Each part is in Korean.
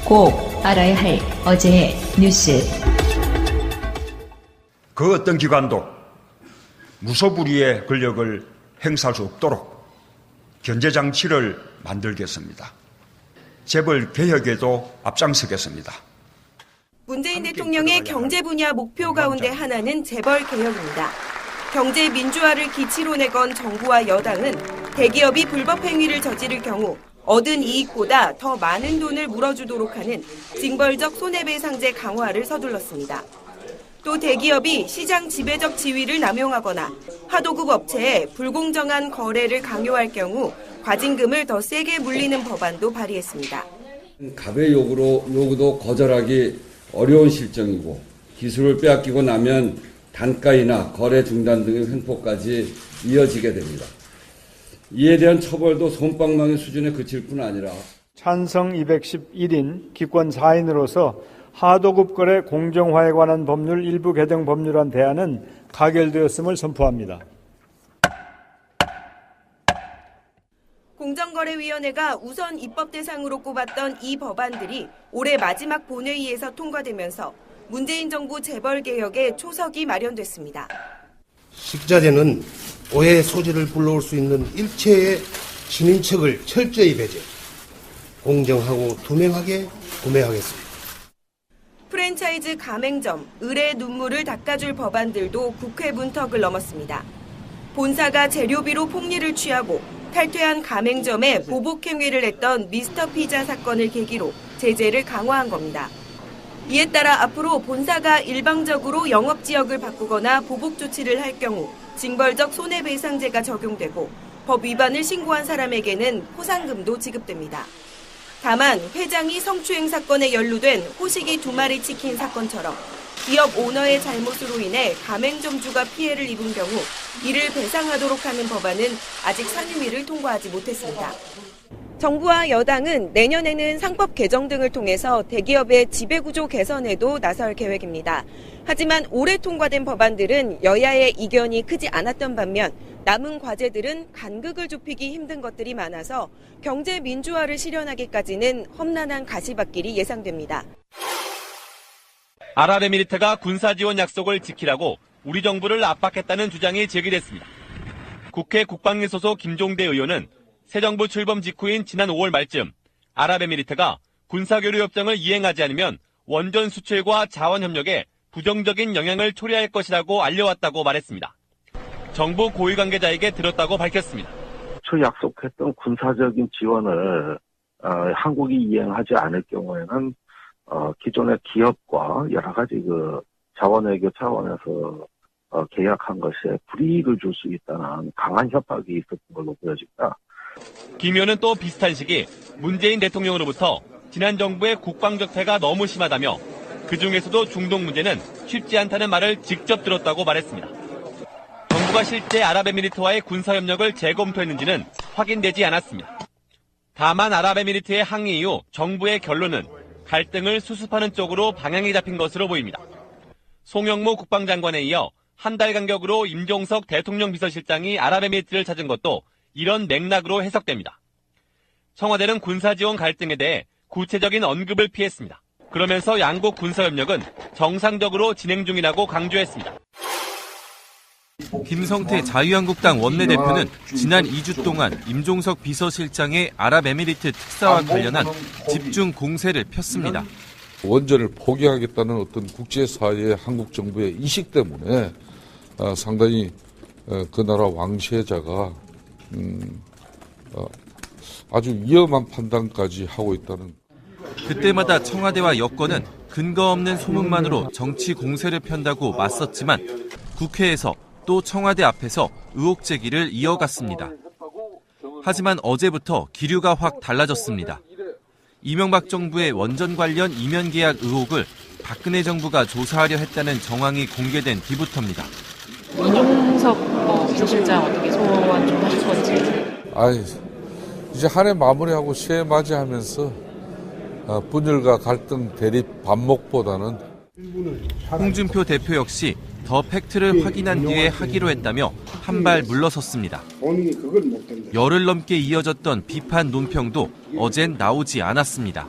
꼭 알아야 할 어제의 뉴스. 그 어떤 기관도 무소불위의 권력을 행사할 수 없도록 견제장치를 만들겠습니다. 재벌 개혁에도 앞장서겠습니다. 문재인 대통령의 경제 분야 목표 가운데 하나는 재벌 개혁입니다. 경제 민주화를 기치로 내건 정부와 여당은 대기업이 불법 행위를 저지를 경우 얻은 이익보다 더 많은 돈을 물어주도록 하는 징벌적 손해배상제 강화를 서둘렀습니다. 또 대기업이 시장 지배적 지위를 남용하거나 하도급 업체에 불공정한 거래를 강요할 경우 과징금을 더 세게 물리는 법안도 발의했습니다. 갑의 요구도 거절하기 어려운 실정이고 기술을 빼앗기고 나면 단가이나 거래 중단 등의 횡포까지 이어지게 됩니다. 이에 대한 처벌도 솜방망이 수준에 그칠 뿐 아니라 찬성 211인 기권 4인으로서 하도급 거래 공정화에 관한 법률 일부 개정 법률안 대안은 가결되었음을 선포합니다. 공정거래위원회가 우선 입법 대상으로 꼽았던 이 법안들이 올해 마지막 본회의에서 통과되면서 문재인 정부 재벌 개혁의 초석이 마련됐습니다. 식자재는 오해의 소지를 불러올 수 있는 일체의 신인척을 철저히 배제, 공정하고 투명하게 구매하겠습니다. 프랜차이즈 가맹점, 을의 눈물을 닦아줄 법안들도 국회 문턱을 넘었습니다. 본사가 재료비로 폭리를 취하고 탈퇴한 가맹점에 보복 행위를 했던 미스터 피자 사건을 계기로 제재를 강화한 겁니다. 이에 따라 앞으로 본사가 일방적으로 영업지역을 바꾸거나 보복 조치를 할 경우 징벌적 손해배상제가 적용되고 법 위반을 신고한 사람에게는 포상금도 지급됩니다. 다만 회장이 성추행 사건에 연루된 호식이 2마리 치킨 사건처럼 기업 오너의 잘못으로 인해 가맹점주가 피해를 입은 경우 이를 배상하도록 하는 법안은 아직 상임위를 통과하지 못했습니다. 정부와 여당은 내년에는 상법 개정 등을 통해서 대기업의 지배구조 개선에도 나설 계획입니다. 하지만 올해 통과된 법안들은 여야의 이견이 크지 않았던 반면 남은 과제들은 간극을 좁히기 힘든 것들이 많아서 경제 민주화를 실현하기까지는 험난한 가시밭길이 예상됩니다. 아랍에미리트가 군사지원 약속을 지키라고 우리 정부를 압박했다는 주장이 제기됐습니다. 국회 국방위 소속 김종대 의원은 새 정부 출범 직후인 지난 5월 말쯤 아랍에미리트가 군사교류협정을 이행하지 않으면 원전 수출과 자원협력에 부정적인 영향을 초래할 것이라고 알려왔다고 말했습니다. 정부 고위 관계자에게 들었다고 밝혔습니다. 저 약속했던 군사적인 지원을 한국이 이행하지 않을 경우에는 기존의 기업과 여러 가지 자원외교 차원에서 계약한 것에 불이익을 줄 수 있다는 강한 협박이 있었던 걸로 보여집니다. 김 의원은 또 비슷한 시기 문재인 대통령으로부터 지난 정부의 국방적폐가 너무 심하다며 그중에서도 중동 문제는 쉽지 않다는 말을 직접 들었다고 말했습니다. 정부가 실제 아랍에미리트와의 군사협력을 재검토했는지는 확인되지 않았습니다. 다만 아랍에미리트의 항의 이후 정부의 결론은 갈등을 수습하는 쪽으로 방향이 잡힌 것으로 보입니다. 송영무 국방장관에 이어 한 달 간격으로 임종석 대통령 비서실장이 아랍에미리트를 찾은 것도 이런 맥락으로 해석됩니다. 청와대는 군사지원 갈등에 대해 구체적인 언급을 피했습니다. 그러면서 양국 군사협력은 정상적으로 진행 중이라고 강조했습니다. 김성태 자유한국당 원내대표는 지난 2주 동안 임종석 비서실장의 아랍에미리트 특사와 관련한 집중 공세를 폈습니다. 원전을 포기하겠다는 어떤 국제사회의 한국 정부의 의식 때문에 상당히 그 나라 왕세자가 아주 위험한 판단까지 하고 있다는. 그때마다 청와대와 여권은 근거 없는 소문만으로 정치 공세를 편다고 맞섰지만 국회에서 또 청와대 앞에서 의혹 제기를 이어갔습니다. 하지만 어제부터 기류가 확 달라졌습니다. 이명박 정부의 원전 관련 이면 계약 의혹을 박근혜 정부가 조사하려 했다는 정황이 공개된 뒤부터입니다. 임종석 비서실장 어떻게 소환 좀 하실 건지. 이제 한 해 마무리하고 새해 맞이하면서 분열과 갈등, 대립, 반목보다는. 홍준표 대표 역시 더 팩트를 확인한 뒤에 하기로 했다며 한 발 물러섰습니다. 열흘 넘게 이어졌던 비판 논평도 어젠 나오지 않았습니다.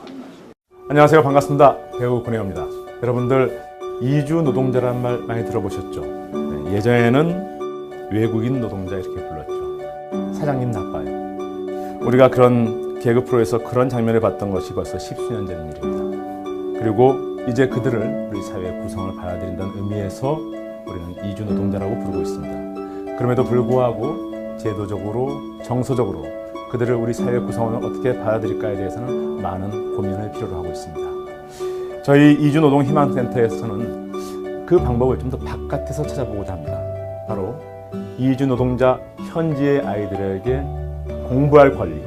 안녕하세요. 반갑습니다. 배우 권혜호입니다. 여러분들 이주 노동자라는 말 많이 들어보셨죠? 네, 예전에는 외국인 노동자 이렇게 불렀죠. 사장님 나빠요. 우리가 그런 개그 프로에서 그런 장면을 봤던 것이 벌써 10수년 전 일입니다. 그리고 이제 그들을 우리 사회의 구성을 받아들인다는 의미에서 우리는 이주 노동자라고 부르고 있습니다. 그럼에도 불구하고 제도적으로 정서적으로 그들을 우리 사회 구성원을 어떻게 받아들일까에 대해서는 많은 고민을 필요로 하고 있습니다. 저희 이주노동 희망센터에서는 그 방법을 좀 더 바깥에서 찾아보고자 합니다. 바로 이주노동자 현지의 아이들에게 공부할 권리,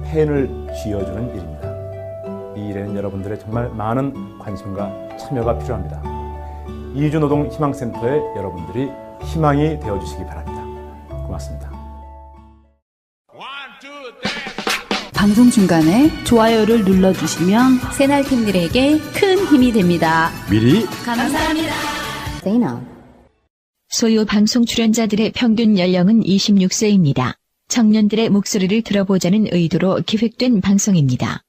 펜을 쥐어주는 일입니다. 이 일에는 여러분들의 정말 많은 관심과 참여가 필요합니다. 이주노동 희망센터에 여러분들이 희망이 되어주시기 바랍니다. 고맙습니다. 방송 중간에 좋아요를 눌러주시면 새날팀들에게 큰 힘이 됩니다. 미리 감사합니다. 소유 방송 출연자들의 평균 연령은 26세입니다. 청년들의 목소리를 들어보자는 의도로 기획된 방송입니다.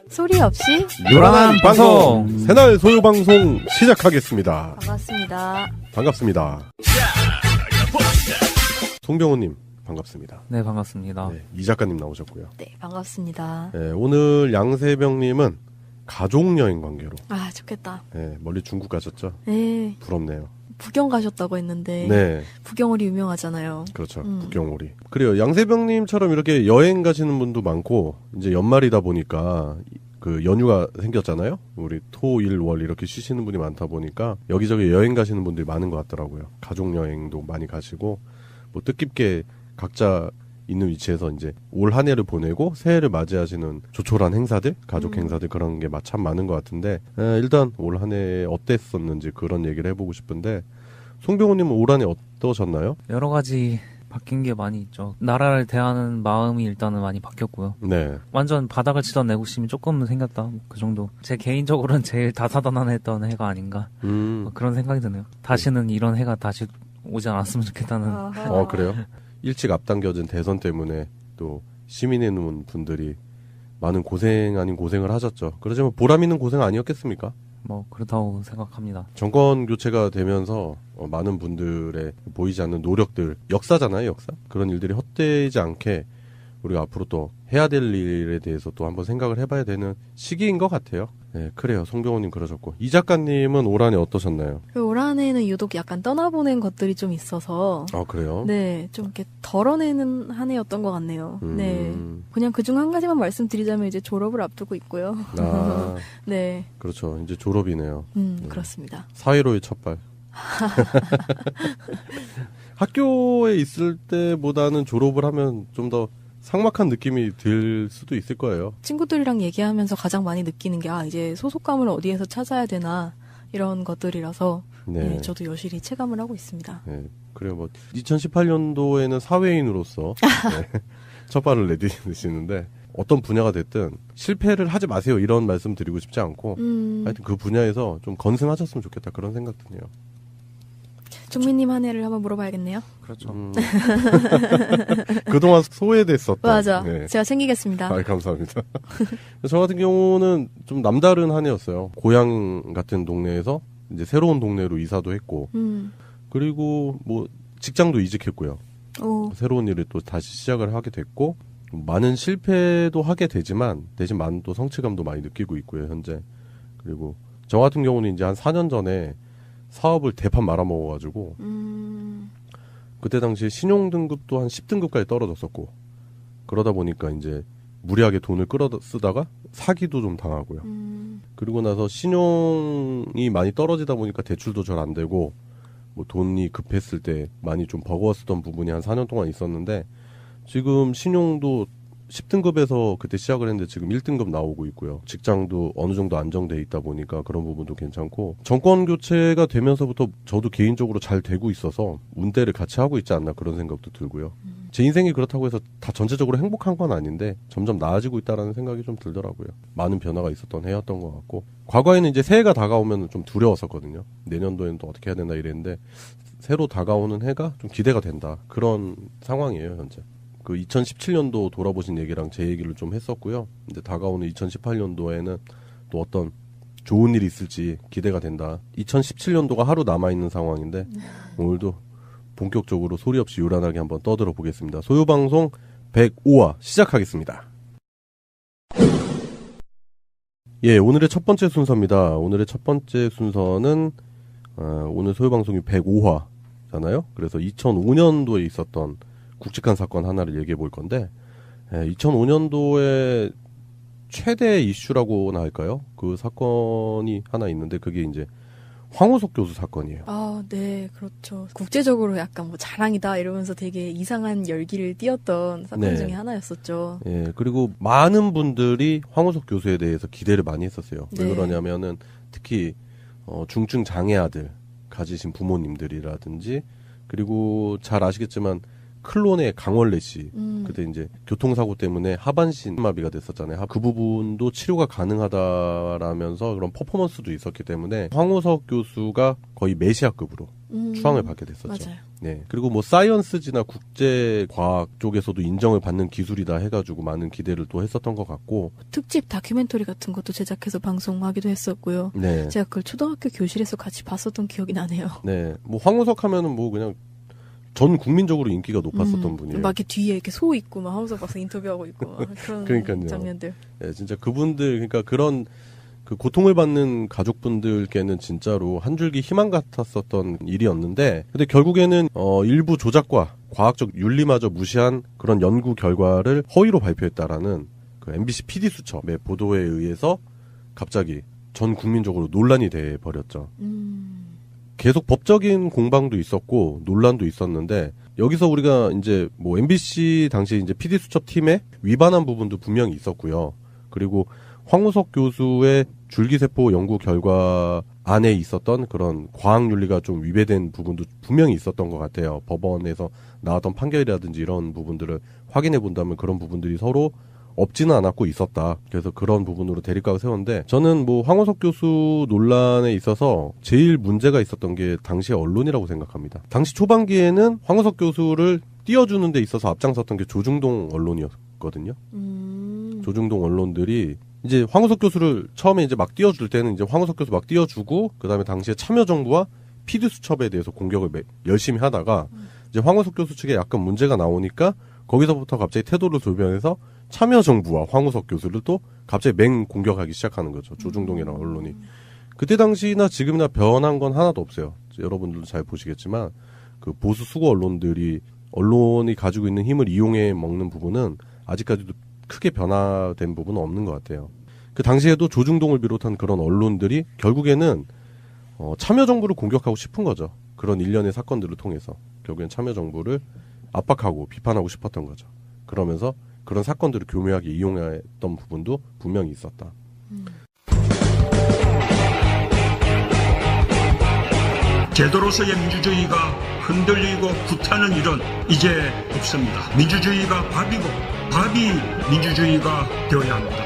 소리 없이 요란한 방송 새날 소유 방송 시작하겠습니다. 반갑습니다. 반갑습니다. 송병호님 반갑습니다. 네, 반갑습니다. 네, 이 작가님 나오셨고요. 네, 반갑습니다. 네, 오늘 양세병님은 가족여행 관계로. 아, 좋겠다. 네, 멀리 중국 가셨죠? 네. 부럽네요. 북경 가셨다고 했는데. 네. 북경오리 유명하잖아요. 그렇죠. 북경오리. 그래요. 양세병님처럼 이렇게 여행 가시는 분도 많고, 이제 연말이다 보니까 그 연휴가 생겼잖아요. 우리 토, 일, 월 이렇게 쉬시는 분이 많다 보니까 여기저기 여행 가시는 분들이 많은 것 같더라고요. 가족여행도 많이 가시고, 뭐 뜻깊게 각자 있는 위치에서 이제 올 한 해를 보내고 새해를 맞이하시는 조촐한 행사들, 가족 행사들 그런 게 참 많은 것 같은데, 일단 올 한 해 어땠었는지 그런 얘기를 해보고 싶은데, 송병호님은 올 한 해 어떠셨나요? 여러 가지 바뀐 게 많이 있죠. 나라를 대하는 마음이 일단은 많이 바뀌었고요. 네. 완전 바닥을 치던 내구심이 조금 생겼다. 그 정도. 제 개인적으로는 제일 다사다난했던 해가 아닌가. 그런 생각이 드네요. 다시는 이런 해가 다시 오지 않았으면 좋겠다는. 그래요? 일찍 앞당겨진 대선 때문에 또 시민의 분들이 많은 고생 아닌 고생을 하셨죠. 그렇지만 보람 있는 고생 아니었겠습니까? 뭐 그렇다고 생각합니다. 정권 교체가 되면서 많은 분들의 보이지 않는 노력들, 역사잖아요, 역사. 그런 일들이 헛되지 않게 우리가 앞으로 또 해야 될 일에 대해서 또 한번 생각을 해봐야 되는 시기인 것 같아요. 네, 그래요. 송병호님 그러셨고. 이 작가님은 올 한 해 어떠셨나요? 올 한 해는 유독 약간 떠나보낸 것들이 좀 있어서. 그래요? 네, 좀 이렇게 덜어내는 한 해였던 것 같네요. 네. 그냥 그중 한 가지만 말씀드리자면 이제 졸업을 앞두고 있고요. 네. 그렇죠. 이제 졸업이네요. 네. 그렇습니다. 사회로의 첫발. 학교에 있을 때보다는 졸업을 하면 좀 더 삭막한 느낌이 들 수도 있을 거예요. 친구들이랑 얘기하면서 가장 많이 느끼는 게 이제 소속감을 어디에서 찾아야 되나 이런 것들이라서 네, 저도 여실히 체감을 하고 있습니다. 네, 그래요. 뭐 2018년도에는 사회인으로서 네, 첫 발을 내디디시는데 어떤 분야가 됐든 실패를 하지 마세요 이런 말씀 드리고 싶지 않고 하여튼 그 분야에서 좀 건승하셨으면 좋겠다 그런 생각 드네요. 종민님 한 해를 한번 물어봐야겠네요. 그렇죠. 그동안 소외됐었던. 맞아. 네. 제가 챙기겠습니다. 감사합니다. 저 같은 경우는 좀 남다른 한 해였어요. 고향 같은 동네에서 이제 새로운 동네로 이사도 했고, 그리고 뭐 직장도 이직했고요. 새로운 일을 또 다시 시작을 하게 됐고, 많은 실패도 하게 되지만 대신 많은 또 성취감도 많이 느끼고 있고요, 현재. 그리고 저 같은 경우는 이제 한 4년 전에 사업을 대판 말아먹어가지고 그때 당시에 신용등급도 한 10등급까지 떨어졌었고 그러다 보니까 이제 무리하게 돈을 끌어 쓰다가 사기도 좀 당하고요. 그리고 나서 신용이 많이 떨어지다 보니까 대출도 잘 안 되고 뭐 돈이 급했을 때 많이 좀 버거웠었던 부분이 한 4년 동안 있었는데 지금 신용도 10등급에서 그때 시작을 했는데 지금 1등급 나오고 있고요. 직장도 어느 정도 안정돼 있다 보니까 그런 부분도 괜찮고 정권 교체가 되면서부터 저도 개인적으로 잘 되고 있어서 운대를 같이 하고 있지 않나 그런 생각도 들고요. 제 인생이 그렇다고 해서 다 전체적으로 행복한 건 아닌데 점점 나아지고 있다라는 생각이 좀 들더라고요. 많은 변화가 있었던 해였던 것 같고 과거에는 이제 새해가 다가오면 좀 두려웠었거든요. 내년도에는 또 어떻게 해야 되나 이랬는데 새로 다가오는 해가 좀 기대가 된다. 그런 상황이에요, 현재. 그 2017년도 돌아보신 얘기랑 제 얘기를 좀 했었고요. 이제 다가오는 2018년도에는 또 어떤 좋은 일이 있을지 기대가 된다. 2017년도가 하루 남아있는 상황인데 오늘도 본격적으로 소리 없이 요란하게 한번 떠들어 보겠습니다. 소요방송 105화 시작하겠습니다. 예, 오늘의 첫 번째 순서입니다. 오늘의 첫 번째 순서는 오늘 소요방송이 105화잖아요. 그래서 2005년도에 있었던 굵직한 사건 하나를 얘기해 볼 건데 2005년도에 최대 이슈라고나 할까요? 그 사건이 하나 있는데 그게 이제 황우석 교수 사건이에요. 아, 네, 그렇죠. 국제적으로 약간 뭐 자랑이다 이러면서 되게 이상한 열기를 띠었던 사건 네. 중에 하나였었죠. 예, 그리고 많은 분들이 황우석 교수에 대해서 기대를 많이 했었어요. 네. 왜 그러냐면은 특히 중증 장애 아들 가지신 부모님들이라든지 그리고 잘 아시겠지만 클론의 강원래 씨 그때 이제 교통사고 때문에 하반신 마비가 됐었잖아요. 그 부분도 치료가 가능하다라면서 그런 퍼포먼스도 있었기 때문에 황우석 교수가 거의 메시아급으로 추앙을 받게 됐었죠. 맞아요. 네. 그리고 뭐 사이언스지나 국제과학 쪽에서도 인정을 받는 기술이다 해가지고 많은 기대를 또 했었던 것 같고 특집 다큐멘터리 같은 것도 제작해서 방송하기도 했었고요. 네. 제가 그걸 초등학교 교실에서 같이 봤었던 기억이 나네요. 네. 뭐 황우석 하면은 뭐 그냥 전 국민적으로 인기가 높았었던 분이에요. 막 이렇게 뒤에 이렇게 소 있고 막 황우석 박사 인터뷰하고 있고 막 그런 그러니까요. 장면들. 네, 진짜 그분들 그러니까 그런 그 고통을 받는 가족분들께는 진짜로 한 줄기 희망 같았었던 일이었는데 근데 결국에는 일부 조작과 과학적 윤리마저 무시한 그런 연구 결과를 허위로 발표했다라는 그 MBC PD 수첩의 보도에 의해서 갑자기 전 국민적으로 논란이 돼 버렸죠. 계속 법적인 공방도 있었고 논란도 있었는데 여기서 우리가 이제 뭐 MBC 당시 이제 PD 수첩 팀에 위반한 부분도 분명히 있었고요. 그리고 황우석 교수의 줄기세포 연구 결과 안에 있었던 그런 과학윤리가 좀 위배된 부분도 분명히 있었던 것 같아요. 법원에서 나왔던 판결이라든지 이런 부분들을 확인해 본다면 그런 부분들이 서로 없지는 않았고 있었다. 그래서 그런 부분으로 대립각을 세웠는데 저는 뭐 황우석 교수 논란에 있어서 제일 문제가 있었던 게 당시의 언론이라고 생각합니다. 당시 초반기에는 황우석 교수를 띄워주는 데 있어서 앞장섰던 게 조중동 언론이었거든요. 조중동 언론들이 이제 황우석 교수를 처음에 이제 막 띄워줄 때는 이제 황우석 교수 막 띄워주고 그다음에 당시에 참여정부와 PD수첩에 대해서 공격을 열심히 하다가 이제 황우석 교수 측에 약간 문제가 나오니까 거기서부터 갑자기 태도를 돌변해서 참여정부와 황우석 교수를 또 갑자기 맹 공격하기 시작하는 거죠. 조중동이라는 언론이. 그때 당시나 지금이나 변한 건 하나도 없어요. 여러분들도 잘 보시겠지만 그 보수 수고 언론이 가지고 있는 힘을 이용해 먹는 부분은 아직까지도 크게 변화된 부분은 없는 것 같아요. 그 당시에도 조중동을 비롯한 그런 언론들이 결국에는 참여정부를 공격하고 싶은 거죠. 그런 일련의 사건들을 통해서 결국엔 참여정부를 압박하고 비판하고 싶었던 거죠. 그러면서 그런 사건들을 교묘하게 이용했던 부분도 분명히 있었다. 제도로서의 민주주의가 흔들리고 구타는 일은 이제 없습니다. 민주주의가 밥이고 밥이 민주주의가 되어야 합니다.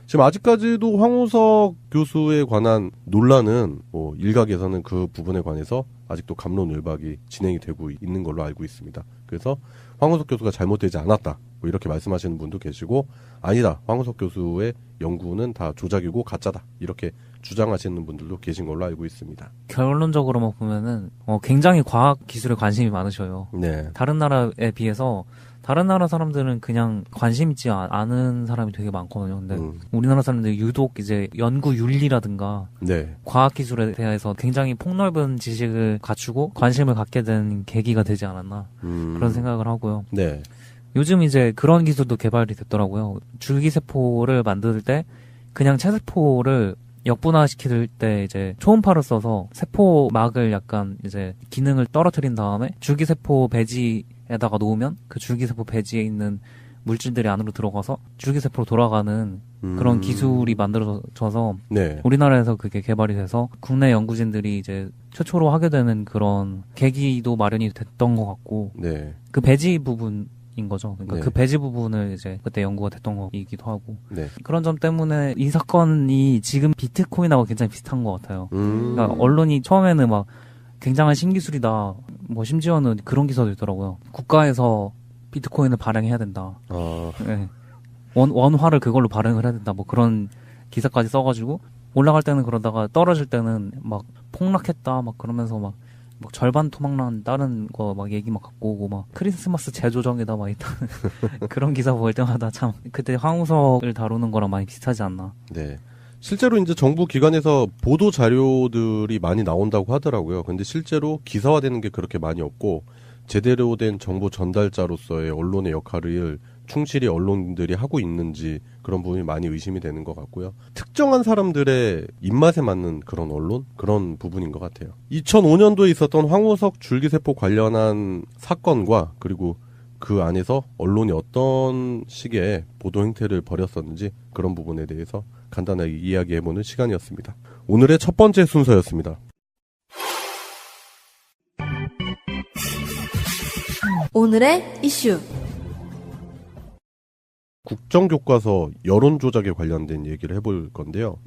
지금 아직까지도 황우석 교수에 관한 논란은 뭐 일각에서는 그 부분에 관해서 아직도 갑론을박이 진행이 되고 있는 걸로 알고 있습니다. 그래서 황우석 교수가 잘못되지 않았다 뭐 이렇게 말씀하시는 분도 계시고 아니다 황우석 교수의 연구는 다 조작이고 가짜다 이렇게 주장하시는 분들도 계신 걸로 알고 있습니다. 결론적으로만 보면은 굉장히 과학 기술에 관심이 많으셔요. 네. 다른 나라에 비해서 다른 나라 사람들은 그냥 관심 있지 않은 사람이 되게 많거든요. 근데 우리나라 사람들이 유독 이제 연구 윤리라든가 네. 과학 기술에 대해서 굉장히 폭넓은 지식을 갖추고 관심을 갖게 된 계기가 되지 않았나 그런 생각을 하고요. 네. 요즘 이제 그런 기술도 개발이 됐더라고요. 줄기세포를 만들 때 그냥 체세포를 역분화시킬 때 이제 초음파를 써서 세포막을 약간 이제 기능을 떨어뜨린 다음에 줄기세포 배지에다가 놓으면 그 줄기세포 배지에 있는 물질들이 안으로 들어가서 줄기세포로 돌아가는 그런 기술이 만들어져서 네. 우리나라에서 그게 개발이 돼서 국내 연구진들이 이제 최초로 하게 되는 그런 계기도 마련이 됐던 것 같고 네. 그 배지 부분 인 거죠. 그러니까 네. 그 배지 부분을 이제 그때 연구가 됐던 거이기도 하고 네. 그런 점 때문에 이 사건이 지금 비트코인하고 굉장히 비슷한 것 같아요. 그러니까 언론이 처음에는 막 굉장한 신기술이다, 뭐 심지어는 그런 기사도 있더라고요. 국가에서 비트코인을 발행해야 된다. 네. 원화를 그걸로 발행을 해야 된다. 뭐 그런 기사까지 써가지고 올라갈 때는 그러다가 떨어질 때는 막 폭락했다. 막 그러면서 막 절반 토막난 다른 거 막 얘기 막 갖고 오고 막 크리스마스 재조정에다 막 있다는 그런 기사 볼 때마다 참 그때 황우석을 다루는 거랑 많이 비슷하지 않나. 네. 실제로 이제 정부 기관에서 보도 자료들이 많이 나온다고 하더라고요. 근데 실제로 기사화되는 게 그렇게 많이 없고 제대로 된 정보 전달자로서의 언론의 역할을 충실히 언론들이 하고 있는지 그런 부분이 많이 의심이 되는 것 같고요. 특정한 사람들의 입맛에 맞는 그런 언론? 그런 부분인 것 같아요. 2005년도에 있었던 황우석 줄기세포 관련한 사건과 그리고 그 안에서 언론이 어떤 식의 보도 행태를 벌였었는지 그런 부분에 대해서 간단하게 이야기해보는 시간이었습니다. 오늘의 첫 번째 순서였습니다. 오늘의 이슈. 국정교과서 여론조작에 관련된 얘기를 해볼 건데요.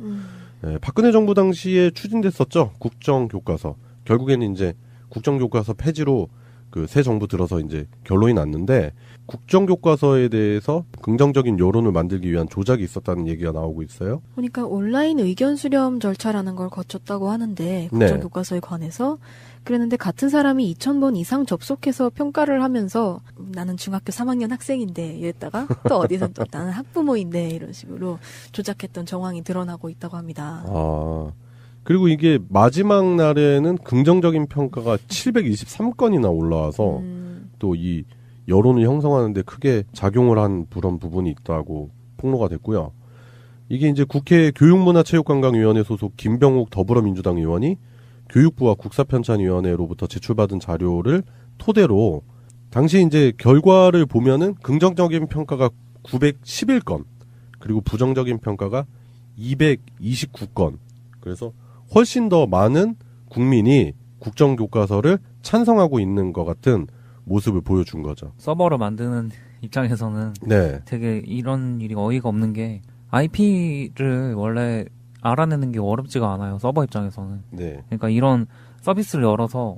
네, 박근혜 정부 당시에 추진됐었죠. 국정교과서. 결국에는 이제 국정교과서 폐지로 그 새 정부 들어서 이제 결론이 났는데 국정교과서에 대해서 긍정적인 여론을 만들기 위한 조작이 있었다는 얘기가 나오고 있어요. 그러니까 온라인 의견 수렴 절차라는 걸 거쳤다고 하는데 국정교과서에 관해서 그랬는데 같은 사람이 2,000번 이상 접속해서 평가를 하면서 나는 중학교 3학년 학생인데 이랬다가 또 어디서 또 나는 학부모인데 이런 식으로 조작했던 정황이 드러나고 있다고 합니다. 그리고 이게 마지막 날에는 긍정적인 평가가 723건이나 올라와서 또 이 여론을 형성하는데 크게 작용을 한 그런 부분이 있다고 폭로가 됐고요. 이게 이제 국회 교육문화체육관광위원회 소속 김병욱 더불어민주당 의원이 교육부와 국사편찬위원회로부터 제출받은 자료를 토대로 당시 이제 결과를 보면은 긍정적인 평가가 911건 그리고 부정적인 평가가 229건 그래서 훨씬 더 많은 국민이 국정교과서를 찬성하고 있는 것 같은 모습을 보여준 거죠. 서버를 만드는 입장에서는 네. 되게 이런 일이 어이가 없는 게 IP를 원래 알아내는 게 어렵지가 않아요. 서버 입장에서는. 네. 그러니까 이런 서비스를 열어서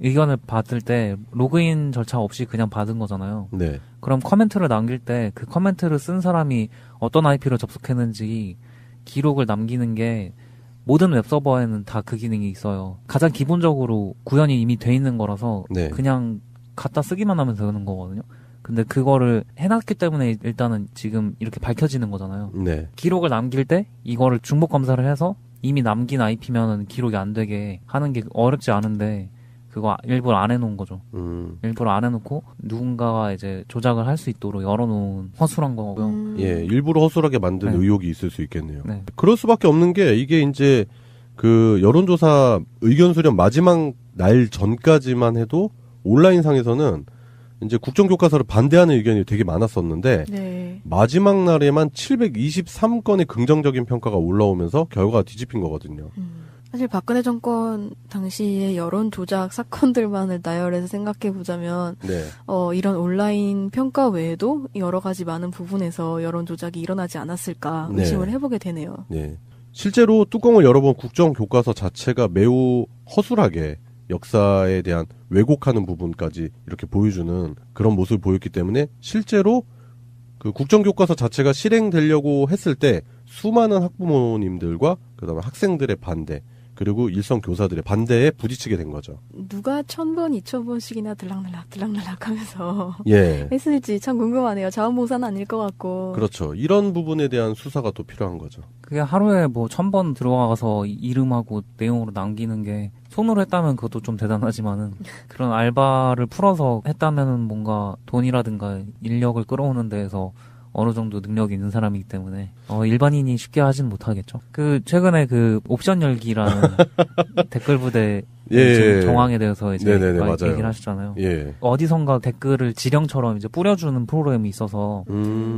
의견을 받을 때 로그인 절차 없이 그냥 받은 거잖아요. 네. 그럼 커멘트를 남길 때 그 커멘트를 쓴 사람이 어떤 IP로 접속했는지 기록을 남기는 게 모든 웹서버에는 다 그 기능이 있어요. 가장 기본적으로 구현이 이미 돼 있는 거라서 네. 그냥 갖다 쓰기만 하면 되는 거거든요. 근데 그거를 해놨기 때문에 일단은 지금 이렇게 밝혀지는 거잖아요. 네. 기록을 남길 때 이거를 중복 검사를 해서 이미 남긴 IP면은 기록이 안 되게 하는 게 어렵지 않은데 그거 일부러 안 해놓은 거죠. 일부러 안 해놓고 누군가가 이제 조작을 할 수 있도록 열어놓은 허술한 거고요. 예, 일부러 허술하게 만든 네. 의혹이 있을 수 있겠네요. 네. 그럴 수밖에 없는 게 이게 이제 그 여론조사 의견 수렴 마지막 날 전까지만 해도 온라인상에서는 이제 국정교과서를 반대하는 의견이 되게 많았었는데 네. 마지막 날에만 723건의 긍정적인 평가가 올라오면서 결과가 뒤집힌 거거든요. 사실 박근혜 정권 당시의 여론 조작 사건들만을 나열해서 생각해 보자면 네. 이런 온라인 평가 외에도 여러 가지 많은 부분에서 여론 조작이 일어나지 않았을까 의심을 네. 해보게 되네요. 네. 실제로 뚜껑을 열어본 국정교과서 자체가 매우 허술하게 역사에 대한 왜곡하는 부분까지 이렇게 보여주는 그런 모습을 보였기 때문에 실제로 그 국정교과서 자체가 실행되려고 했을 때 수많은 학부모님들과 그다음에 학생들의 반대 그리고 일선 교사들의 반대에 부딪히게 된 거죠. 누가 1,000번, 2,000번씩이나 들락날락 하면서 예. 했을지 참 궁금하네요. 자원봉사는 아닐 것 같고. 그렇죠. 이런 부분에 대한 수사가 또 필요한 거죠. 그게 하루에 뭐 1,000번 들어가서 이름하고 내용으로 남기는 게 손으로 했다면 그것도 좀 대단하지만은 그런 알바를 풀어서 했다면은 뭔가 돈이라든가 인력을 끌어오는 데에서 어느 정도 능력이 있는 사람이기 때문에 일반인이 쉽게 하진 못하겠죠. 그 최근에 그 옵션 열기라는 댓글 부대 예. 정황에 대해서 이제 네네네, 많이 맞아요. 얘기를 하셨잖아요. 예. 어디선가 댓글을 지령처럼 이제 뿌려주는 프로그램이 있어서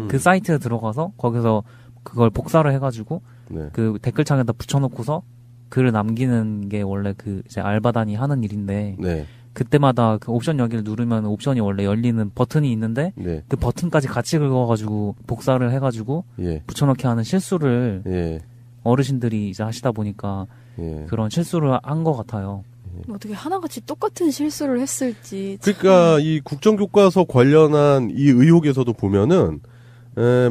그 사이트에 들어가서 거기서 그걸 복사를 해가지고 네. 그 댓글창에다 붙여놓고서 글을 남기는 게 원래 그 이제 알바단이 하는 일인데 네. 그때마다 그 옵션 여기를 누르면 옵션이 원래 열리는 버튼이 있는데 네. 그 버튼까지 같이 긁어가지고 복사를 해가지고 예. 붙여넣기 하는 실수를 예. 어르신들이 이제 하시다 보니까 예. 그런 실수를 한 것 같아요. 어떻게 하나같이 똑같은 실수를 했을지. 그러니까 이 국정교과서 관련한 이 의혹에서도 보면은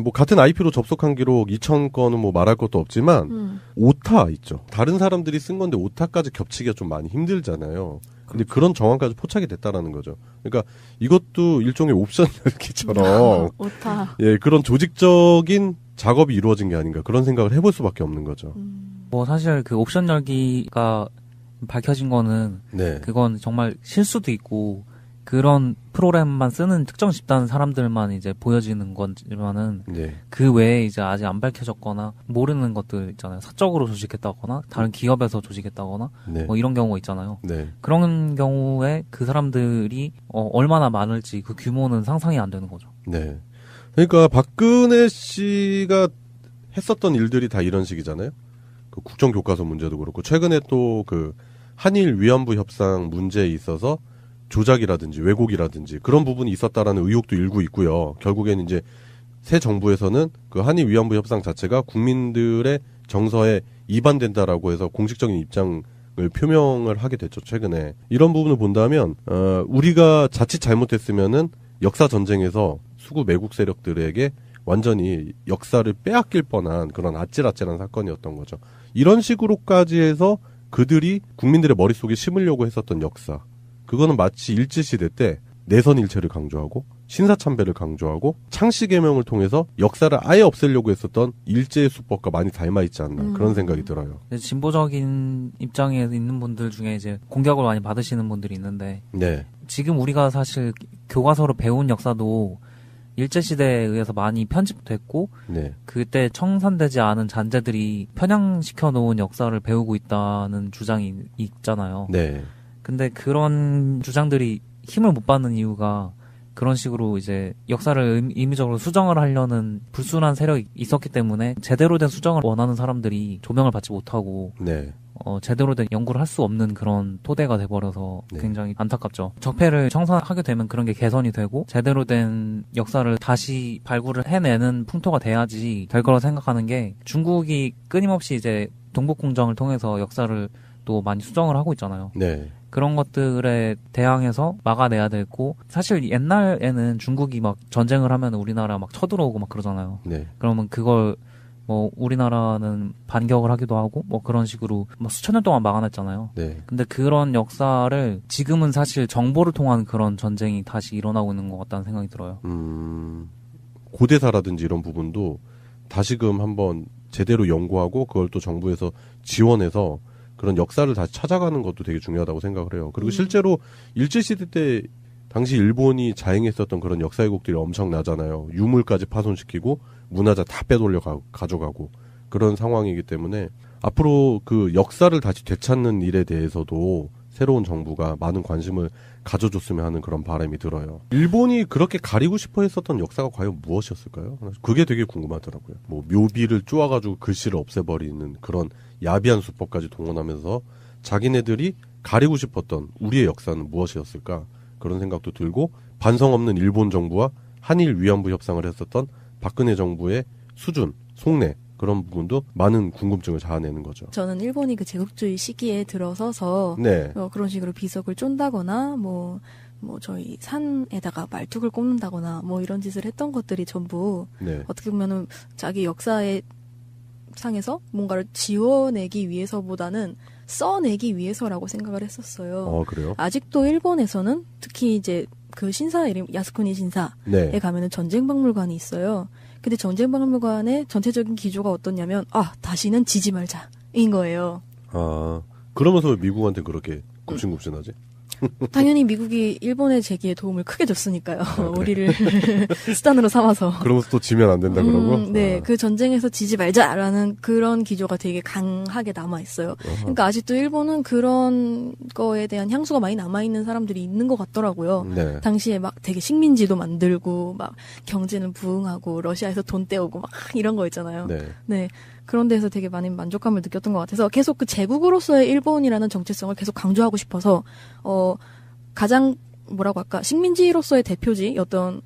뭐 같은 IP로 접속한 기록 2,000건은 뭐 말할 것도 없지만 오타 있죠. 다른 사람들이 쓴 건데 오타까지 겹치기가 좀 많이 힘들잖아요. 근데 그런 정황까지 포착이 됐다라는 거죠. 그러니까 이것도 일종의 옵션 열기처럼 오타. 예, 그런 조직적인 작업이 이루어진 게 아닌가 그런 생각을 해볼 수밖에 없는 거죠. 뭐 사실 그 옵션 열기가 밝혀진 거는 네. 그건 정말 실수도 있고 그런 프로그램만 쓰는 특정 집단 사람들만 이제 보여지는 거지만은 네. 그 외에 이제 아직 안 밝혀졌거나 모르는 것들 있잖아요. 사적으로 조직했다거나 다른 기업에서 조직했다거나 네. 뭐 이런 경우가 있잖아요. 네. 그런 경우에 그 사람들이 얼마나 많을지 그 규모는 상상이 안 되는 거죠. 네. 그러니까 박근혜 씨가 했었던 일들이 다 이런 식이잖아요. 그 국정교과서 문제도 그렇고 최근에 또 그 한일 위안부 협상 문제에 있어서 조작이라든지 왜곡이라든지 그런 부분이 있었다라는 의혹도 일고 있고요. 결국에는 이제 새 정부에서는 그 한일 위안부 협상 자체가 국민들의 정서에 이반된다라고 해서 공식적인 입장을 표명을 하게 됐죠. 최근에 이런 부분을 본다면 우리가 자칫 잘못했으면은 역사 전쟁에서 수구 매국 세력들에게 완전히 역사를 빼앗길 뻔한 그런 아찔아찔한 사건이었던 거죠. 이런 식으로까지 해서 그들이 국민들의 머릿속에 심으려고 했었던 역사. 그거는 마치 일제시대 때 내선일체를 강조하고 신사참배를 강조하고 창씨개명을 통해서 역사를 아예 없애려고 했었던 일제의 수법과 많이 닮아있지 않나 그런 생각이 들어요. 진보적인 입장에 있는 분들 중에 이제 공격을 많이 받으시는 분들이 있는데 네. 지금 우리가 사실 교과서로 배운 역사도 일제시대에 의해서 많이 편집됐고 네. 그때 청산되지 않은 잔재들이 편향시켜 놓은 역사를 배우고 있다는 주장이 있잖아요. 네. 근데 그런 주장들이 힘을 못 받는 이유가 그런 식으로 이제 역사를 임의적으로 수정을 하려는 불순한 세력이 있었기 때문에 제대로 된 수정을 원하는 사람들이 조명을 받지 못하고 네. 제대로 된 연구를 할 수 없는 그런 토대가 돼버려서 네. 굉장히 안타깝죠. 적폐를 청산하게 되면 그런 게 개선이 되고 제대로 된 역사를 다시 발굴을 해내는 풍토가 돼야지 될 거라고 생각하는 게 중국이 끊임없이 이제 동북공정을 통해서 역사를 또 많이 수정을 하고 있잖아요. 네. 그런 것들에 대항해서 막아내야 되고 사실 옛날에는 중국이 막 전쟁을 하면 우리나라 막 쳐들어오고 막 그러잖아요. 네. 그러면 그걸 뭐 우리나라는 반격을 하기도 하고 뭐 그런 식으로 뭐 수천 년 동안 막아냈잖아요. 네. 근데 그런 역사를 지금은 사실 정보를 통한 그런 전쟁이 다시 일어나고 있는 것 같다는 생각이 들어요. 고대사라든지 이런 부분도 다시금 한번 제대로 연구하고 그걸 또 정부에서 지원해서 그런 역사를 다시 찾아가는 것도 되게 중요하다고 생각을 해요. 그리고 실제로 일제시대 때 당시 일본이 자행했었던 그런 역사 왜곡들이 엄청나잖아요. 유물까지 파손시키고 문화재 다 빼돌려 가져가고 그런 상황이기 때문에 앞으로 그 역사를 다시 되찾는 일에 대해서도 새로운 정부가 많은 관심을 가져줬으면 하는 그런 바람이 들어요. 일본이 그렇게 가리고 싶어 했었던 역사가 과연 무엇이었을까요? 그게 되게 궁금하더라고요. 뭐 묘비를 쪼아가지고 글씨를 없애버리는 그런 야비한 수법까지 동원하면서 자기네들이 가리고 싶었던 우리의 역사는 무엇이었을까? 그런 생각도 들고 반성 없는 일본 정부와 한일 위안부 협상을 했었던 박근혜 정부의 수준, 속내 그런 부분도 많은 궁금증을 자아내는 거죠. 저는 일본이 그 제국주의 시기에 들어서서 네. 그런 식으로 비석을 쫀다거나 뭐 저희 산에다가 말뚝을 꽂는다거나 뭐 이런 짓을 했던 것들이 전부 네. 어떻게 보면은 자기 역사의 상에서 뭔가를 지워내기 위해서보다는 써내기 위해서라고 생각을 했었어요. 그래요? 아직도 일본에서는 특히 이제 그 신사 이름 야스쿠니 신사에 네. 가면은 전쟁박물관이 있어요. 근데 전쟁박물관의 전체적인 기조가 어떻냐면 다시는 지지 말자인 거예요. 그러면서 왜 미국한테 그렇게 굽신굽신하지? 당연히 미국이 일본의 재기에 도움을 크게 줬으니까요. 우리를 수단으로 삼아서. 그러면서 또 지면 안 된다 그러고? 네, 그 전쟁에서 지지 말자라는 그런 기조가 되게 강하게 남아있어요. 그러니까 아직도 일본은 그런 거에 대한 향수가 많이 남아있는 사람들이 있는 것 같더라고요. 네. 당시에 막 되게 식민지도 만들고 막 경제는 부흥하고 러시아에서 돈 떼오고 막 이런 거 있잖아요. 네. 네. 그런 데서 되게 많은 만족감을 느꼈던 것 같아서 계속 그 제국으로서의 일본이라는 정체성을 계속 강조하고 싶어서 가장 뭐라고 할까 식민지로서의 대표지였던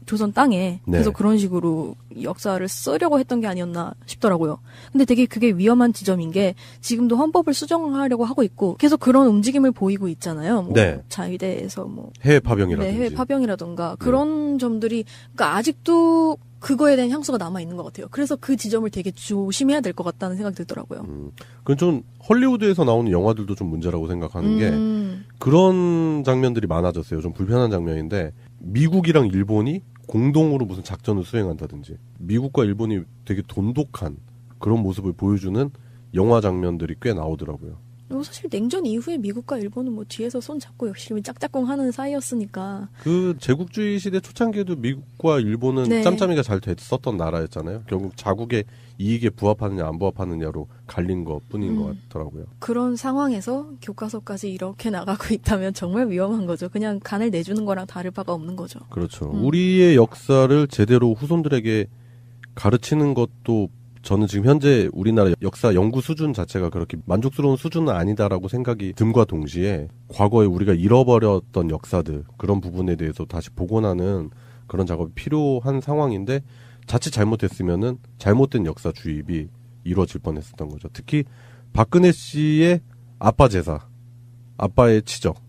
조선 땅에 네. 그래서 그런 식으로 역사를 쓰려고 했던 게 아니었나 싶더라고요. 근데 되게 그게 위험한 지점인 게 지금도 헌법을 수정하려고 하고 있고 계속 그런 움직임을 보이고 있잖아요. 뭐 네. 자위대에서 뭐 해외 파병이라든지. 네, 해외 파병이라든가 그런 점들이 그러니까 아직도 그거에 대한 향수가 남아 있는 것 같아요. 그래서 그 지점을 되게 조심해야 될 것 같다는 생각이 들더라고요. 그건 좀 헐리우드에서 나오는 영화들도 좀 문제라고 생각하는 게 그런 장면들이 많아졌어요. 좀 불편한 장면인데 미국이랑 일본이 공동으로 무슨 작전을 수행한다든지 미국과 일본이 되게 돈독한 그런 모습을 보여주는 영화 장면들이 꽤 나오더라고요. 사실 냉전 이후에 미국과 일본은 뭐 뒤에서 손 잡고 열심히 짝짝꿍 하는 사이였으니까. 그 제국주의 시대 초창기에도 미국과 일본은 네. 짬짬이가 잘 됐었던 나라였잖아요. 결국 자국의 이익에 부합하느냐 안 부합하느냐로 갈린 것 뿐인 것 같더라고요. 그런 상황에서 교과서까지 이렇게 나가고 있다면 정말 위험한 거죠. 그냥 간을 내주는 거랑 다를 바가 없는 거죠. 그렇죠. 우리의 역사를 제대로 후손들에게 가르치는 것도 저는 지금 현재 우리나라 역사 연구 수준 자체가 그렇게 만족스러운 수준은 아니다라고 생각이 듦과 동시에 과거에 우리가 잃어버렸던 역사들 그런 부분에 대해서 다시 복원하는 그런 작업이 필요한 상황인데 자칫 잘못했으면은 잘못된 역사 주입이 이루어질 뻔했었던 거죠. 특히 박근혜 씨의 아빠 제사, 아빠의 치적,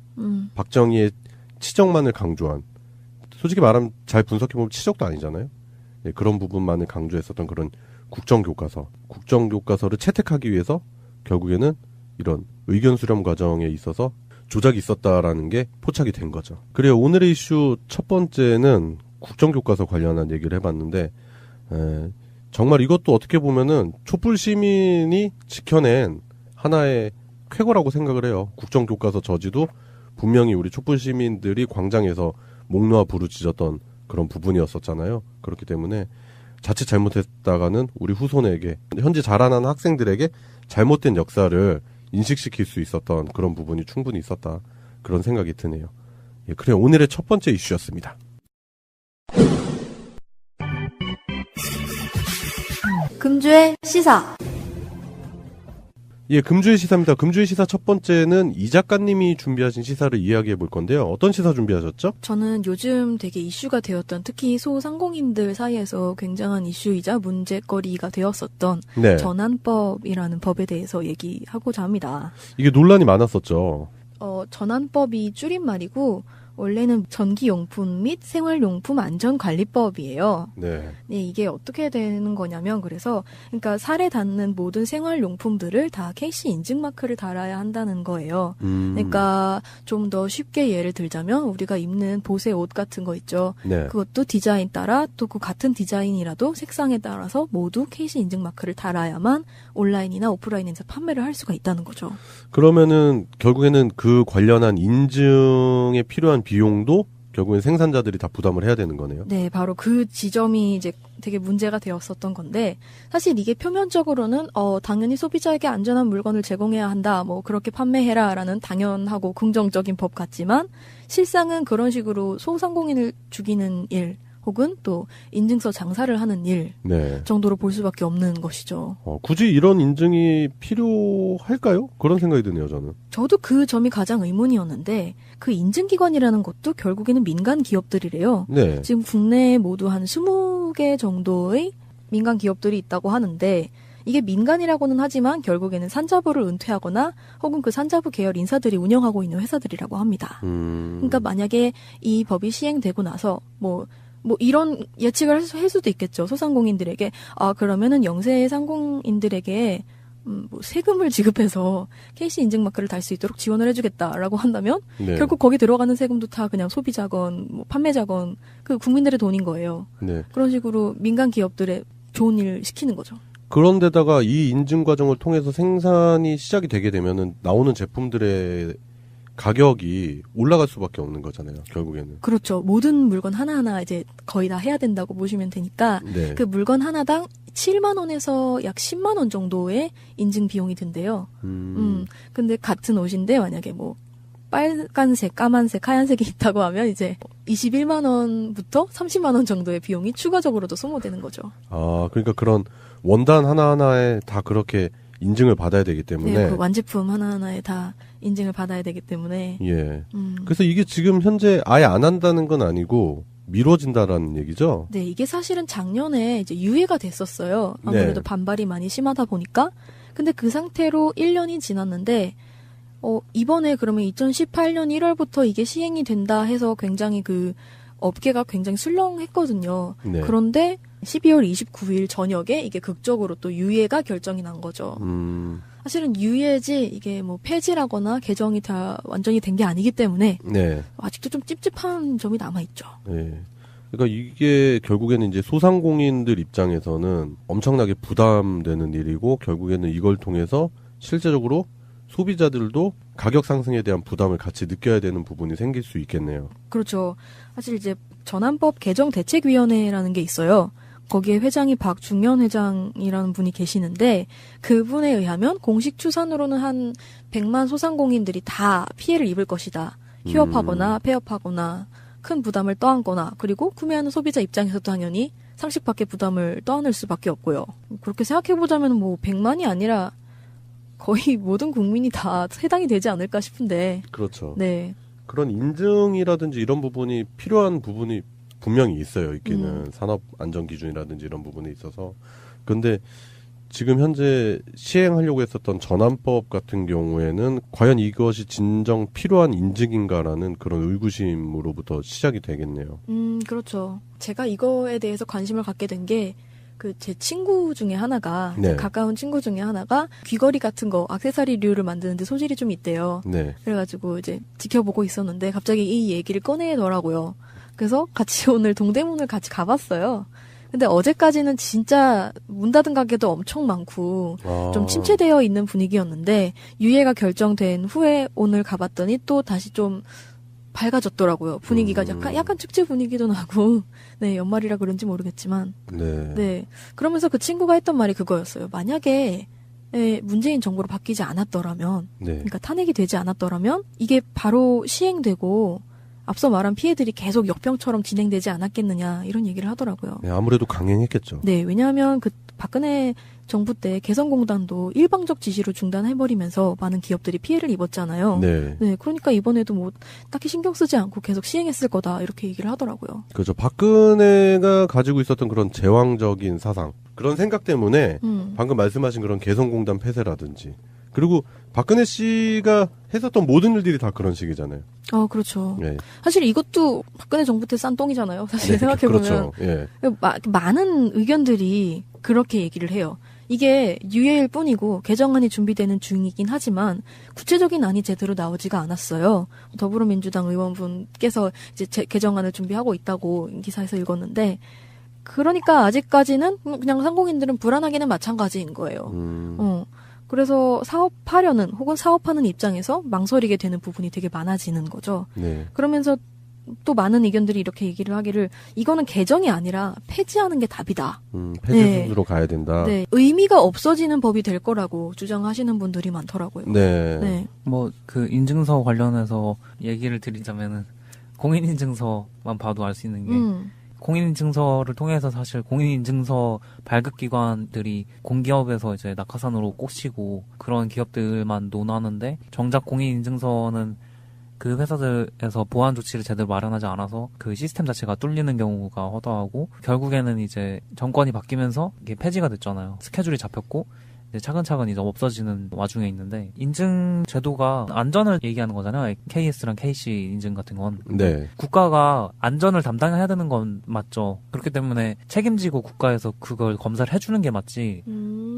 박정희의 치적만을 강조한 솔직히 말하면 잘 분석해보면 치적도 아니잖아요. 네, 그런 부분만을 강조했었던 그런 국정교과서를 채택하기 위해서 결국에는 이런 의견 수렴 과정에 있어서 조작이 있었다라는 게 포착이 된 거죠. 그래요. 오늘의 이슈 첫 번째는 국정교과서 관련한 얘기를 해봤는데 정말 이것도 어떻게 보면은 촛불 시민이 지켜낸 하나의 쾌거라고 생각을 해요. 국정교과서 저지도 분명히 우리 촛불 시민들이 광장에서 목 놓아 부르짖었던 그런 부분이었었잖아요. 그렇기 때문에 자칫 잘못했다가는 우리 후손에게 현재 자라나는 학생들에게 잘못된 역사를 인식시킬 수 있었던 그런 부분이 충분히 있었다. 그런 생각이 드네요. 예, 그래요. 오늘의 첫 번째 이슈였습니다. 금주의 시사. 예, 금주의 시사입니다. 금주의 시사 첫 번째는 이 작가님이 준비하신 시사를 이야기해 볼 건데요. 어떤 시사 준비하셨죠? 저는 요즘 되게 이슈가 되었던 특히 소상공인들 사이에서 굉장한 이슈이자 문제거리가 되었었던 네. 전환법이라는 법에 대해서 얘기하고자 합니다. 이게 논란이 많았었죠. 전환법이 줄임말이고 원래는 전기용품 및 생활용품 안전관리법이에요. 네. 네, 이게 어떻게 되는 거냐면 그러니까 살에 닿는 모든 생활용품들을 다 KC 인증 마크를 달아야 한다는 거예요. 그러니까 좀 더 쉽게 예를 들자면 우리가 입는 보세 옷 같은 거 있죠. 네. 그것도 디자인 따라 또 그 같은 디자인이라도 색상에 따라서 모두 KC 인증 마크를 달아야만 온라인이나 오프라인에서 판매를 할 수가 있다는 거죠. 그러면은 결국에는 그 관련한 인증에 필요한 비용도 결국엔 생산자들이 다 부담을 해야 되는 거네요. 네, 바로 그 지점이 이제 되게 문제가 되었었던 건데 사실 이게 표면적으로는 당연히 소비자에게 안전한 물건을 제공해야 한다. 뭐 그렇게 판매해라라는 당연하고 긍정적인 법 같지만 실상은 그런 식으로 소상공인을 죽이는 일 혹은 또 인증서 장사를 하는 일 네. 정도로 볼 수밖에 없는 것이죠. 굳이 이런 인증이 필요할까요? 그런 생각이 드네요, 저는. 저도 그 점이 가장 의문이었는데 그 인증기관이라는 것도 결국에는 민간 기업들이래요. 네. 지금 국내에 모두 한 20개 정도의 민간 기업들이 있다고 하는데 이게 민간이라고는 하지만 결국에는 산자부를 은퇴하거나 혹은 그 산자부 계열 인사들이 운영하고 있는 회사들이라고 합니다. 그러니까 만약에 이 법이 시행되고 나서 뭐 이런 예측을 할 수도 있겠죠. 소상공인들에게 그러면은 영세 상공인들에게 세금을 지급해서 KC 인증 마크를 달 수 있도록 지원을 해주겠다라고 한다면 네. 결국 거기 들어가는 세금도 다 그냥 소비자건 판매자건 그 국민들의 돈인 거예요. 네. 그런 식으로 민간 기업들의 좋은 일 시키는 거죠. 그런데다가 이 인증 과정을 통해서 생산이 시작이 되게 되면은 나오는 제품들의 가격이 올라갈 수밖에 없는 거잖아요, 결국에는. 그렇죠. 모든 물건 하나하나 이제 거의 다 해야 된다고 보시면 되니까 네. 그 물건 하나당 7만 원에서 약 10만 원 정도의 인증 비용이 든대요. 근데 같은 옷인데 만약에 뭐 빨간색, 까만색, 하얀색이 있다고 하면 이제 21만 원부터 30만 원 정도의 비용이 추가적으로도 소모되는 거죠. 그러니까 그런 원단 하나하나에 다 그렇게 인증을 받아야 되기 때문에. 네, 그 완제품 하나하나에 다 인증을 받아야 되기 때문에. 예. 그래서 이게 지금 현재 아예 안 한다는 건 아니고 미뤄진다라는 얘기죠? 네, 이게 사실은 작년에 이제 유예가 됐었어요. 아무래도 네. 반발이 많이 심하다 보니까. 근데 그 상태로 1년이 지났는데, 이번에 그러면 2018년 1월부터 이게 시행이 된다 해서 굉장히 그 업계가 굉장히 술렁했거든요. 네. 그런데 12월 29일 저녁에 이게 극적으로 또 유예가 결정이 난 거죠. 사실은 유예지 이게 뭐 폐지라거나 개정이 다 완전히 된 게 아니기 때문에 네. 아직도 좀 찝찝한 점이 남아있죠. 네. 그러니까 이게 결국에는 이제 소상공인들 입장에서는 엄청나게 부담되는 일이고 결국에는 이걸 통해서 실제적으로 소비자들도 가격 상승에 대한 부담을 같이 느껴야 되는 부분이 생길 수 있겠네요. 그렇죠. 사실 이제 전환법 개정 대책위원회라는 게 있어요. 거기에 회장이 박중현 회장이라는 분이 계시는데 그분에 의하면 공식 추산으로는 한 100만 소상공인들이 다 피해를 입을 것이다. 휴업하거나 폐업하거나 큰 부담을 떠안거나 그리고 구매하는 소비자 입장에서 당연히 상식 밖의 부담을 떠안을 수밖에 없고요. 그렇게 생각해보자면 뭐 100만이 아니라 거의 모든 국민이 다 해당이 되지 않을까 싶은데. 그렇죠. 네. 그런 인증이라든지 이런 부분이 필요한 부분이 분명히 있어요. 있기는 산업 안전 기준이라든지 이런 부분에 있어서. 근데 지금 현재 시행하려고 했었던 전환법 같은 경우에는 과연 이것이 진정 필요한 인증인가라는 그런 의구심으로부터 시작이 되겠네요. 그렇죠. 제가 이거에 대해서 관심을 갖게 된 게 그 제 친구 중에 하나가 네. 가까운 친구 중에 하나가 귀걸이 같은 거 액세서리류를 만드는데 소질이 좀 있대요. 네. 그래가지고 이제 지켜보고 있었는데 갑자기 이 얘기를 꺼내더라고요. 그래서 같이 오늘 동대문을 같이 가봤어요. 근데 어제까지는 진짜 문 닫은 가게도 엄청 많고 좀 침체되어 있는 분위기였는데 유예가 결정된 후에 오늘 가봤더니 또 다시 좀 밝아졌더라고요. 분위기가 약간 축제 분위기도 나고 네 연말이라 그런지 모르겠지만 네 그러면서 그 친구가 했던 말이 그거였어요. 만약에 문재인 정부로 바뀌지 않았더라면 그러니까 탄핵이 되지 않았더라면 이게 바로 시행되고 앞서 말한 피해들이 계속 역병처럼 진행되지 않았겠느냐 이런 얘기를 하더라고요. 네, 아무래도 강행했겠죠. 네, 왜냐하면 그 박근혜 정부 때 개성공단도 일방적 지시로 중단해버리면서 많은 기업들이 피해를 입었잖아요. 네. 네, 그러니까 이번에도 뭐 딱히 신경 쓰지 않고 계속 시행했을 거다 이렇게 얘기를 하더라고요. 그렇죠. 박근혜가 가지고 있었던 그런 제왕적인 사상, 그런 생각 때문에 방금 말씀하신 그런 개성공단 폐쇄라든지 그리고 박근혜 씨가 했었던 모든 일들이 다 그런 식이잖아요. 그렇죠. 네. 사실 이것도 박근혜 정부 때 싼 똥이잖아요. 사실 생각해보면. 그렇죠. 예. 많은 의견들이 그렇게 얘기를 해요. 이게 유예일 뿐이고 개정안이 준비되는 중이긴 하지만 구체적인 안이 제대로 나오지가 않았어요. 더불어민주당 의원분께서 이제 개정안을 준비하고 있다고 기사에서 읽었는데 그러니까 아직까지는 그냥 상공인들은 불안하기는 마찬가지인 거예요. 그래서 사업하려는 혹은 사업하는 입장에서 망설이게 되는 부분이 되게 많아지는 거죠. 네. 그러면서 또 많은 의견들이 이렇게 얘기를 하기를 이거는 개정이 아니라 폐지하는 게 답이다. 폐지 순으로 가야 된다. 네. 의미가 없어지는 법이 될 거라고 주장하시는 분들이 많더라고요. 네. 네. 뭐 그 인증서 관련해서 얘기를 드리자면은 공인인증서만 봐도 알 수 있는 게 공인인증서를 통해서 사실 공인인증서 발급기관들이 공기업에서 이제 낙하산으로 꽂히고 그런 기업들만 논하는데 정작 공인인증서는 그 회사들에서 보안 조치를 제대로 마련하지 않아서 그 시스템 자체가 뚫리는 경우가 허다하고 결국에는 이제 정권이 바뀌면서 이게 폐지가 됐잖아요. 스케줄이 잡혔고 이제 차근차근 이제 없어지는 와중에 있는데 인증 제도가 안전을 얘기하는 거잖아요. KS랑 KC 인증 같은 건. 네. 국가가 안전을 담당해야 되는 건 맞죠. 그렇기 때문에 책임지고 국가에서 그걸 검사를 해주는 게 맞지.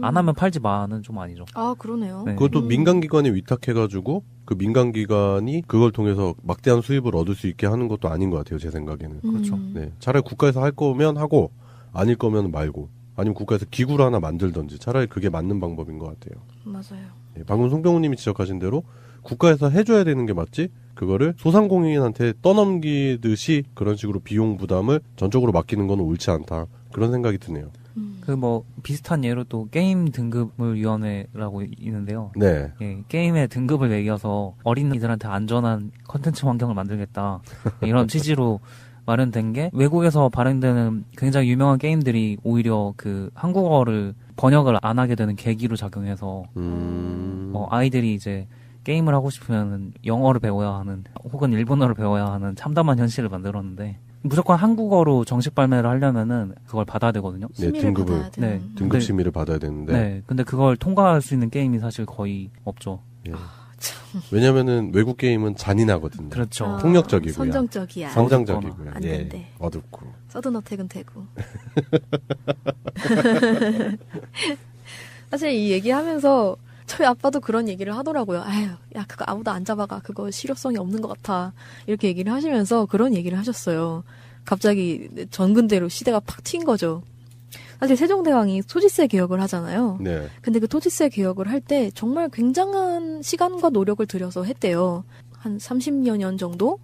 안 하면 팔지 마는 좀 아니죠. 아, 그러네요. 네. 그것도 민간기관에 위탁해가지고 그 민간기관이 그걸 통해서 막대한 수입을 얻을 수 있게 하는 것도 아닌 것 같아요. 제 생각에는. 그렇죠. 네. 차라리 국가에서 할 거면 하고 아닐 거면 말고. 아니면 국가에서 기구를 하나 만들든지 차라리 그게 맞는 방법인 것 같아요. 맞아요. 네, 방금 송병우님이 지적하신 대로 국가에서 해줘야 되는 게 맞지 그거를 소상공인한테 떠넘기듯이 그런 식으로 비용 부담을 전적으로 맡기는 건 옳지 않다. 그런 생각이 드네요. 그 뭐 비슷한 예로 또 게임 등급을 위원회라고 있는데요. 네. 예, 게임의 등급을 매겨서 어린이들한테 안전한 컨텐츠 환경을 만들겠다. 이런 취지로 마련된 게 외국에서 발행되는 굉장히 유명한 게임들이 오히려 그 한국어를 번역을 안 하게 되는 계기로 작용해서 아이들이 이제 게임을 하고 싶으면 영어를 배워야 하는 혹은 일본어를 배워야 하는 참담한 현실을 만들었는데 무조건 한국어로 정식 발매를 하려면은 그걸 받아야 되거든요. 네, 등급을 등급 심의를 받아야 되는데. 네, 근데 그걸 통과할 수 있는 게임이 사실 거의 없죠. 예. 왜냐면은 외국 게임은 잔인하거든요. 그렇죠. 폭력적이고요. 선정적이야. 선정적이고요. 안 예. 된대. 어둡고. 서든어택은 되고. 사실 이 얘기하면서 저희 아빠도 그런 얘기를 하더라고요. 아유, 야, 그거 아무도 안 잡아가. 그거 실효성이 없는 것 같아. 이렇게 얘기를 하시면서 그런 얘기를 하셨어요. 갑자기 전근대로 시대가 팍 튄 거죠. 사실 세종대왕이 토지세 개혁을 하잖아요. 네. 근데 그 토지세 개혁을 할 때 정말 굉장한 시간과 노력을 들여서 했대요. 한 30여 년 정도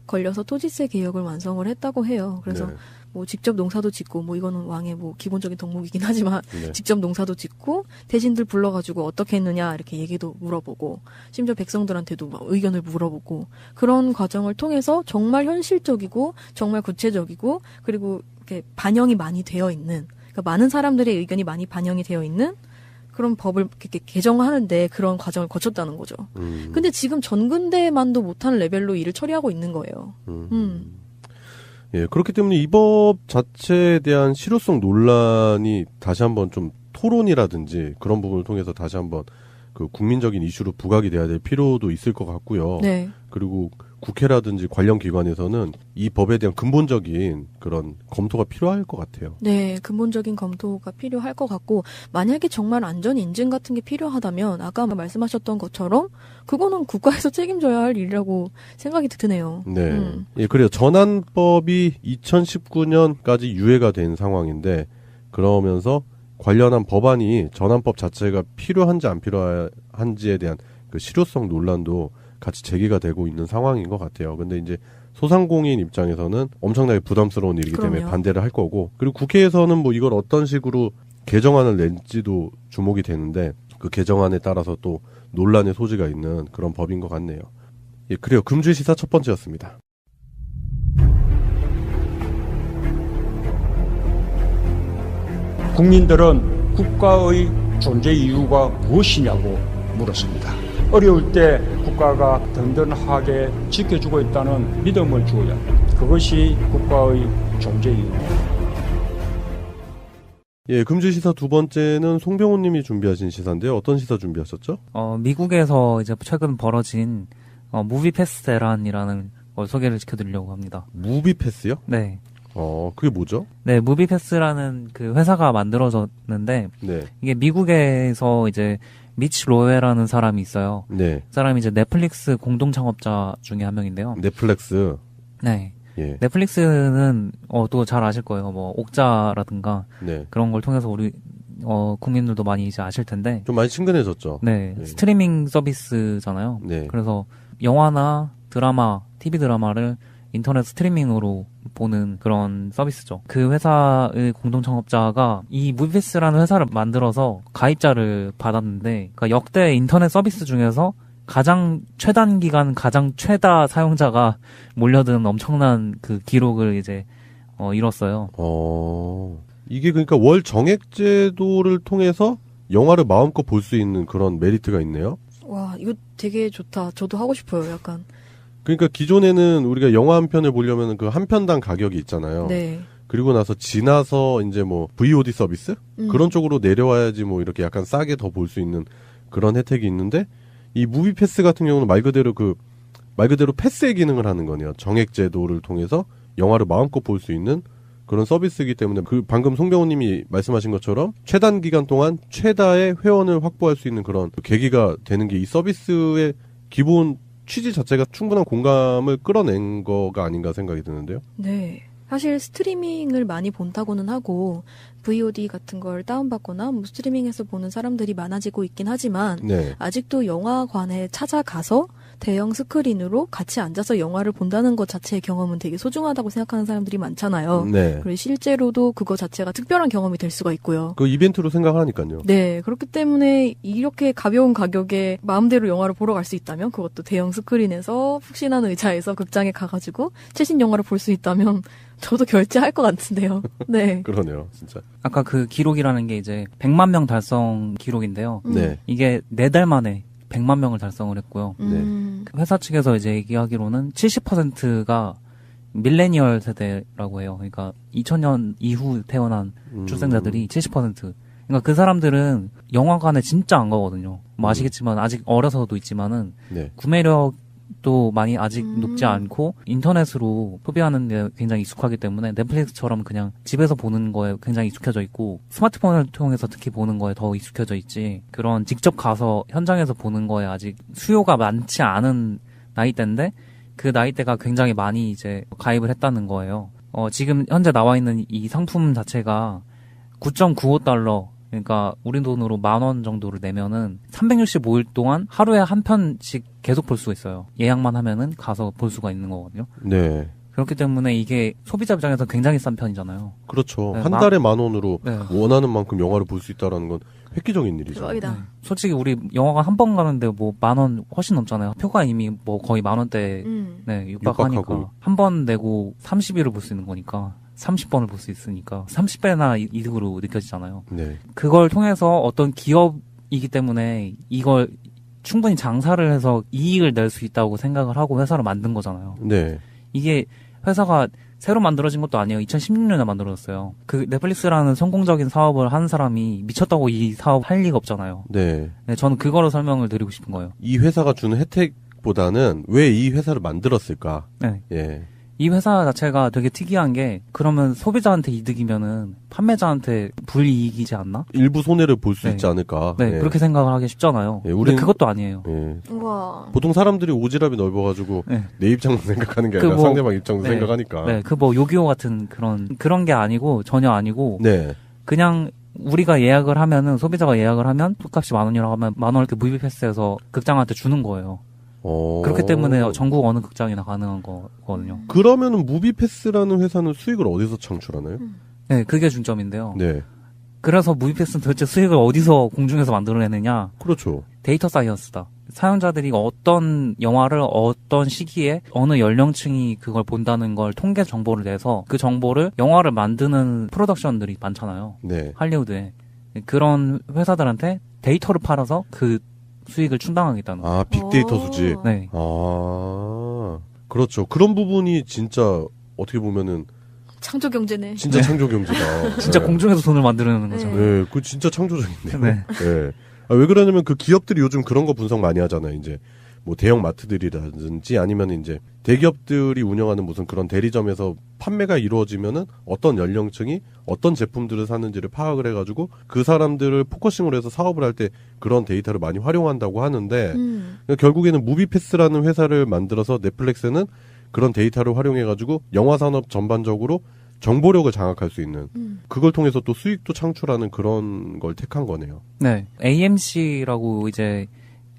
걸려서 토지세 개혁을 완성을 했다고 해요. 그래서 네. 뭐 직접 농사도 짓고 뭐 이거는 왕의 뭐 기본적인 덕목이긴 하지만 네. 직접 농사도 짓고 대신들 불러가지고 어떻게 했느냐 이렇게 얘기도 물어보고 심지어 백성들한테도 막 의견을 물어보고 그런 과정을 통해서 정말 현실적이고 정말 구체적이고 그리고 이렇게 반영이 많이 되어 있는 그러니까 많은 사람들의 의견이 많이 반영이 되어 있는 그런 법을 이렇게 개정하는데 그런 과정을 거쳤다는 거죠. 근데 지금 전근대만도 못하는 레벨로 일을 처리하고 있는 거예요. 예, 그렇기 때문에 이 법 자체에 대한 실효성 논란이 다시 한번 좀 토론이라든지 그런 부분을 통해서 다시 한번 그 국민적인 이슈로 부각이 돼야 될 필요도 있을 것 같고요. 네. 그리고 국회라든지 관련 기관에서는 이 법에 대한 근본적인 그런 검토가 필요할 것 같아요. 네, 근본적인 검토가 필요할 것 같고 만약에 정말 안전 인증 같은 게 필요하다면 아까 말씀하셨던 것처럼 그거는 국가에서 책임져야 할 일이라고 생각이 드네요. 네, 예, 그래요. 전환법이 2019년까지 유예가 된 상황인데 그러면서 관련한 법안이 전환법 자체가 필요한지 안 필요한지에 대한 그 실효성 논란도 같이 제기가 되고 있는 상황인 것 같아요. 근데 이제 소상공인 입장에서는 엄청나게 부담스러운 일이기 때문에 반대를 할 거고, 그리고 국회에서는 뭐 이걸 어떤 식으로 개정안을 낼지도 주목이 되는데 그 개정안에 따라서 또 논란의 소지가 있는 그런 법인 것 같네요. 예, 그래요. 금주의 시사 첫 번째였습니다. 국민들은 국가의 존재 이유가 무엇이냐고 물었습니다. 어려울 때 국가가 든든하게 지켜주고 있다는 믿음을 주어야 합니다. 그것이 국가의 존재 이유입니다. 예, 금주 시사 두 번째는 송병훈 님이 준비하신 시사인데요. 어떤 시사 준비하셨죠? 미국에서 이제 최근 벌어진 무비 패스 대란이라는 걸 소개를 시켜드리려고 합니다. 무비 패스요? 네. 그게 뭐죠? 네, 무비 패스라는 그 회사가 만들어졌는데 네. 이게 미국에서 이제 미치 로웨라는 사람이 있어요. 네. 그 사람이 이제 넷플릭스 공동 창업자 중에 한 명인데요. 넷플릭스. 네. 예. 넷플릭스는 또 잘 아실 거예요. 뭐 옥자라든가 네. 그런 걸 통해서 우리 국민들도 많이 이제 아실 텐데 좀 많이 친근해졌죠. 네. 예. 스트리밍 서비스잖아요. 네. 그래서 영화나 드라마, TV 드라마를 인터넷 스트리밍으로 보는 그런 서비스죠. 그 회사의 공동 창업자가 이 무비패스라는 회사를 만들어서 가입자를 받았는데, 그러니까 역대 인터넷 서비스 중에서 가장 최단 기간 가장 최다 사용자가 몰려드는 엄청난 그 기록을 이제 이뤘어요. 이게 그러니까 월 정액 제도를 통해서 영화를 마음껏 볼 수 있는 그런 메리트가 있네요. 와, 이거 되게 좋다. 저도 하고 싶어요. 약간. 그러니까 기존에는 우리가 영화 한 편을 보려면 그 한 편당 가격이 있잖아요. 네. 그리고 나서 지나서 이제 뭐 VOD 서비스? 그런 쪽으로 내려와야지 뭐 이렇게 약간 싸게 더 볼 수 있는 그런 혜택이 있는데, 이 무비 패스 같은 경우는 말 그대로 패스의 기능을 하는 거네요. 정액 제도를 통해서 영화를 마음껏 볼 수 있는 그런 서비스이기 때문에 그 방금 송병훈 님이 말씀하신 것처럼 최단 기간 동안 최다의 회원을 확보할 수 있는 그런 계기가 되는 게 이 서비스의 기본 취지 자체가 충분한 공감을 끌어낸 거가 아닌가 생각이 드는데요. 네. 사실 스트리밍을 많이 본다고는 하고 VOD 같은 걸 다운받거나 뭐 스트리밍에서 보는 사람들이 많아지고 있긴 하지만 네. 아직도 영화관에 찾아가서 대형 스크린으로 같이 앉아서 영화를 본다는 것 자체의 경험은 되게 소중하다고 생각하는 사람들이 많잖아요. 네. 그리고 실제로도 그거 자체가 특별한 경험이 될 수가 있고요. 그 이벤트로 생각하니까요. 네. 그렇기 때문에 이렇게 가벼운 가격에 마음대로 영화를 보러 갈 수 있다면, 그것도 대형 스크린에서 푹신한 의자에서 극장에 가가지고 최신 영화를 볼 수 있다면 저도 결제할 것 같은데요. 네. 그러네요, 진짜. 아까 그 기록이라는 게 이제 100만 명 달성 기록인데요. 네. 이게 4달 만에 100만 명을 달성을 했고요. 네. 회사 측에서 이제 얘기하기로는 70%가 밀레니얼 세대라고 해요. 그러니까 2000년 이후 태어난 출생자들이 70%. 그러니까 그 사람들은 영화관에 진짜 안 가거든요. 뭐 아시겠지만 아직 어려서도 있지만은 네. 구매력도 많이 아직 높지 않고 인터넷으로 소비하는 데 굉장히 익숙하기 때문에 넷플릭스처럼 그냥 집에서 보는 거에 굉장히 익숙해져 있고 스마트폰을 통해서 특히 보는 거에 더 익숙해져 있지 그런 직접 가서 현장에서 보는 거에 아직 수요가 많지 않은 나이대인데 그 나이대가 굉장히 많이 이제 가입을 했다는 거예요. 지금 현재 나와 있는 이 상품 자체가 9.95달러 그러니까 우리 돈으로 10,000원 정도를 내면은 365일 동안 하루에 한 편씩 계속 볼 수가 있어요. 예약만 하면은 가서 볼 수가 있는 거거든요. 네. 그렇기 때문에 이게 소비자 입장에서 굉장히 싼 편이잖아요. 그렇죠. 네, 한 달에 10,000원으로 네. 원하는 만큼 영화를 볼 수 있다는 건 획기적인 일이죠. 대박이다. 네. 솔직히 우리 영화관 한 번 가는데 뭐 10,000원 훨씬 넘잖아요. 표가 이미 뭐 거의 10,000원대 네, 육박하니까 한 번 내고 30일을 볼 수 있는 거니까 30번을 볼 수 있으니까 30배나 이득으로 느껴지잖아요. 네. 그걸 통해서 어떤 기업이기 때문에 이걸 충분히 장사를 해서 이익을 낼 수 있다고 생각을 하고 회사를 만든 거잖아요. 네. 이게 회사가 새로 만들어진 것도 아니에요. 2016년에 만들어졌어요. 그 넷플릭스라는 성공적인 사업을 하는 사람이 미쳤다고 이 사업 할 리가 없잖아요. 네. 네, 저는 그거로 설명을 드리고 싶은 거예요. 이 회사가 주는 혜택보다는 왜 이 회사를 만들었을까? 네. 예. 이 회사 자체가 되게 특이한 게 그러면 소비자한테 이득이면은 판매자한테 불이익이지 않나? 일부 손해를 볼 수 있지 않을까? 네, 예. 그렇게 생각을 하기 쉽잖아요. 예, 근데 그것도 아니에요. 예. 우와. 보통 사람들이 오지랖이 넓어가지고 내 입장만 생각하는 게 아니라 상대방 입장도 생각하니까. 네, 그 뭐 요기요 같은 그런 게 아니고 전혀 아니고. 네. 그냥 우리가 예약을 하면은 소비자가 예약을 하면 표값이 10,000원이라고 하면 10,000원 이렇게 무비 패스해서 극장한테 주는 거예요. 그렇기 때문에 전국 어느 극장이나 가능한 거거든요. 그러면은 무비패스라는 회사는 수익을 어디서 창출하나요? 네, 그게 중점인데요. 네. 그래서 무비패스는 도대체 수익을 어디서 공중에서 만들어내느냐? 그렇죠. 데이터 사이언스다. 사용자들이 어떤 영화를 어떤 시기에 어느 연령층이 그걸 본다는 걸 통계 정보를 내서 그 정보를 영화를 만드는 프로덕션들이 많잖아요. 네. 할리우드에. 그런 회사들한테 데이터를 팔아서 그 수익을 충당하겠다는 거예요. 아, 빅데이터 수집. 네. 아, 그렇죠. 그런 부분이 진짜 어떻게 보면은 창조 경제네. 진짜 창조 경제다. 진짜 공중에서 돈을 만들어내는 거죠. 네, 그 진짜 창조적인데요. 네. 네. 아, 왜 그러냐면 그 기업들이 요즘 그런 거 분석 많이 하잖아요. 이제 뭐 대형 마트들이라든지 아니면 이제 대기업들이 운영하는 무슨 그런 대리점에서 판매가 이루어지면은 어떤 연령층이 어떤 제품들을 사는지를 파악을 해가지고 그 사람들을 포커싱으로 해서 사업을 할 때 그런 데이터를 많이 활용한다고 하는데 결국에는 무비패스라는 회사를 만들어서 넷플릭스는 그런 데이터를 활용해가지고 영화 산업 전반적으로 정보력을 장악할 수 있는 그걸 통해서 또 수익도 창출하는 그런 걸 택한 거네요. 네, AMC라고 이제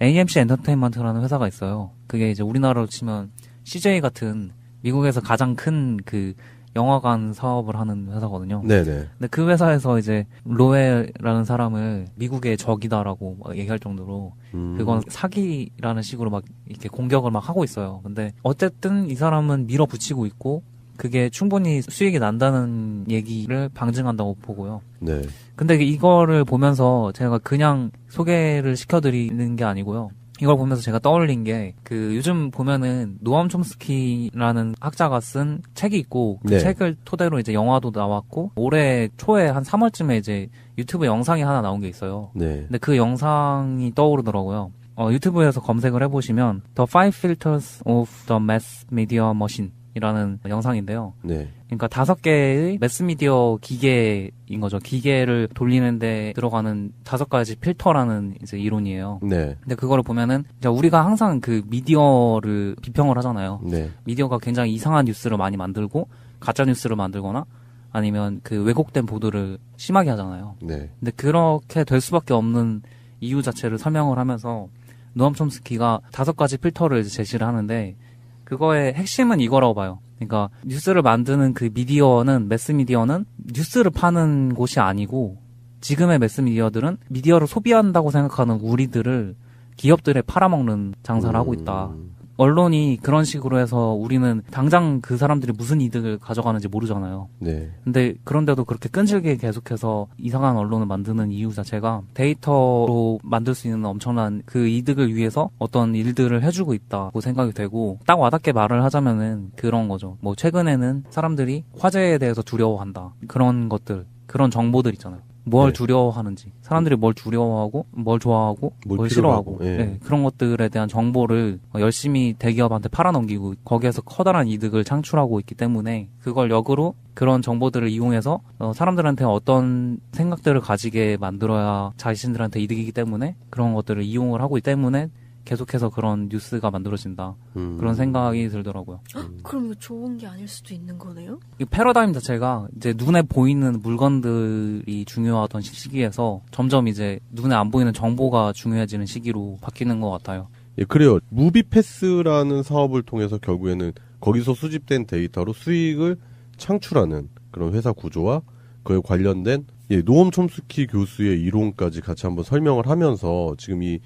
AMC 엔터테인먼트라는 회사가 있어요. 그게 이제 우리나라로 치면 CJ 같은 미국에서 가장 큰 그 영화관 사업을 하는 회사거든요. 네네. 근데 그 회사에서 이제 로엘라는 사람을 미국의 적이다라고 막 얘기할 정도로 그건 사기라는 식으로 막 이렇게 공격을 막 하고 있어요. 근데 어쨌든 이 사람은 밀어붙이고 있고 그게 충분히 수익이 난다는 얘기를 방증한다고 보고요. 네. 근데 이거를 보면서 제가 그냥 소개를 시켜드리는 게 아니고요. 이걸 보면서 제가 떠올린 게 그 요즘 보면은 노암 촘스키라는 학자가 쓴 책이 있고 그 네. 책을 토대로 이제 영화도 나왔고 올해 초에 한 3월쯤에 이제 유튜브 영상이 하나 나온 게 있어요. 네. 근데 그 영상이 떠오르더라고요. 유튜브에서 검색을 해보시면 The 5 Filters of the Mass Media Machine 이라는 영상인데요. 네. 그러니까 5개의 매스미디어 기계인 거죠. 기계를 돌리는데 들어가는 5가지 필터라는 이제 이론이에요. 네. 근데 그거를 보면은 이제 우리가 항상 그 미디어를 비평을 하잖아요. 네. 미디어가 굉장히 이상한 뉴스를 많이 만들고 가짜 뉴스를 만들거나 아니면 그 왜곡된 보도를 심하게 하잖아요. 네. 근데 그렇게 될 수밖에 없는 이유 자체를 설명을 하면서 노암 촘스키가 5가지 필터를 제시를 하는데 그거의 핵심은 이거라고 봐요. 그러니까 뉴스를 만드는 그 미디어는 매스미디어는 뉴스를 파는 곳이 아니고 지금의 매스미디어들은 미디어를 소비한다고 생각하는 우리들을 기업들에 팔아먹는 장사를 하고 있다. 언론이 그런 식으로 해서 우리는 당장 그 사람들이 무슨 이득을 가져가는지 모르잖아요. 네. 근데 그런데도 그렇게 끈질기게 계속해서 이상한 언론을 만드는 이유 자체가 데이터로 만들 수 있는 엄청난 그 이득을 위해서 어떤 일들을 해주고 있다고 생각이 되고, 딱 와닿게 말을 하자면은 그런 거죠. 뭐 최근에는 사람들이 화재에 대해서 두려워한다. 그런 것들, 그런 정보들 있잖아요. 뭘 두려워하는지, 사람들이 뭘 두려워하고 뭘 좋아하고 뭘 싫어하고 그런 것들에 대한 정보를 열심히 대기업한테 팔아넘기고 거기에서 커다란 이득을 창출하고 있기 때문에 그걸 역으로 그런 정보들을 이용해서 사람들한테 어떤 생각들을 가지게 만들어야 자신들한테 이득이기 때문에 그런 것들을 이용을 하고 있기 때문에 계속해서 그런 뉴스가 만들어진다. 그런 생각이 들더라고요. 그럼 이거 좋은 게 아닐 수도 있는 거네요? 이 패러다임 자체가 이제 눈에 보이는 물건들이 중요하던 시기에서 점점 이제 눈에 안 보이는 정보가 중요해지는 시기로 바뀌는 것 같아요. 예, 그래요. 무비패스라는 사업을 통해서 결국에는 거기서 수집된 데이터로 수익을 창출하는 그런 회사 구조와 그에 관련된 노엄 촘스키 교수의 이론까지 같이 한번 설명을 하면서 지금 이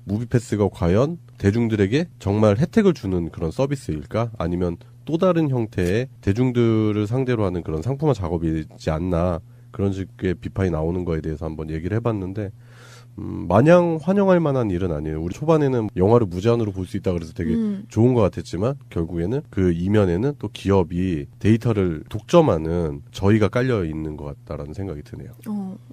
무비패스가 과연 대중들에게 정말 혜택을 주는 그런 서비스일까? 아니면 또 다른 형태의 대중들을 상대로 하는 그런 상품화 작업이지 않나? 그런 식의 비판이 나오는 거에 대해서 한번 얘기를 해봤는데 마냥 환영할 만한 일은 아니에요. 우리 초반에는 영화를 무제한으로 볼 수 있다 그래서 되게 좋은 것 같았지만 결국에는 그 이면에는 또 기업이 데이터를 독점하는 저희가 깔려 있는 것 같다라는 생각이 드네요.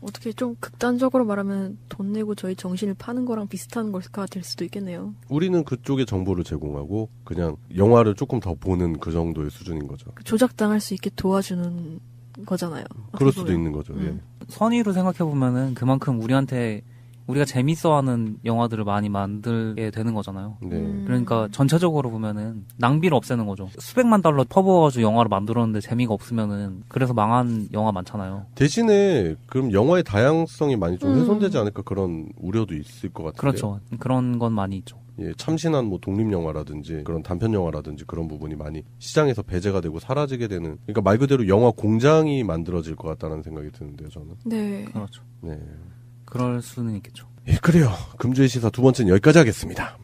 어떻게 좀 극단적으로 말하면 돈 내고 저희 정신을 파는 거랑 비슷한 걸까 될 수도 있겠네요. 우리는 그쪽에 정보를 제공하고 그냥 영화를 조금 더 보는 그 정도의 수준인 거죠. 조작당할 수 있게 도와주는 거잖아요. 그럴 수도 있는 거죠. 예. 선의로 생각해보면은 그만큼 우리가 재밌어하는 영화들을 많이 만들게 되는 거잖아요. 그러니까 전체적으로 보면은 낭비를 없애는 거죠. 수백만 달러 퍼부어가지고 영화를 만들었는데 재미가 없으면은 그래서 망한 영화 많잖아요. 대신에 그럼 영화의 다양성이 많이 좀 훼손되지 않을까 그런 우려도 있을 것 같아요. 그렇죠. 그런 건 많이 있죠. 예, 참신한 뭐 독립영화라든지 그런 단편영화라든지 그런 부분이 많이 시장에서 배제가 되고 사라지게 되는, 그러니까 말 그대로 영화 공장이 만들어질 것 같다는 생각이 드는데요, 저는. 네. 그렇죠. 네. 그럴 수는 있겠죠. 예, 그래요. 금주의 시사 두 번째는 여기까지 하겠습니다.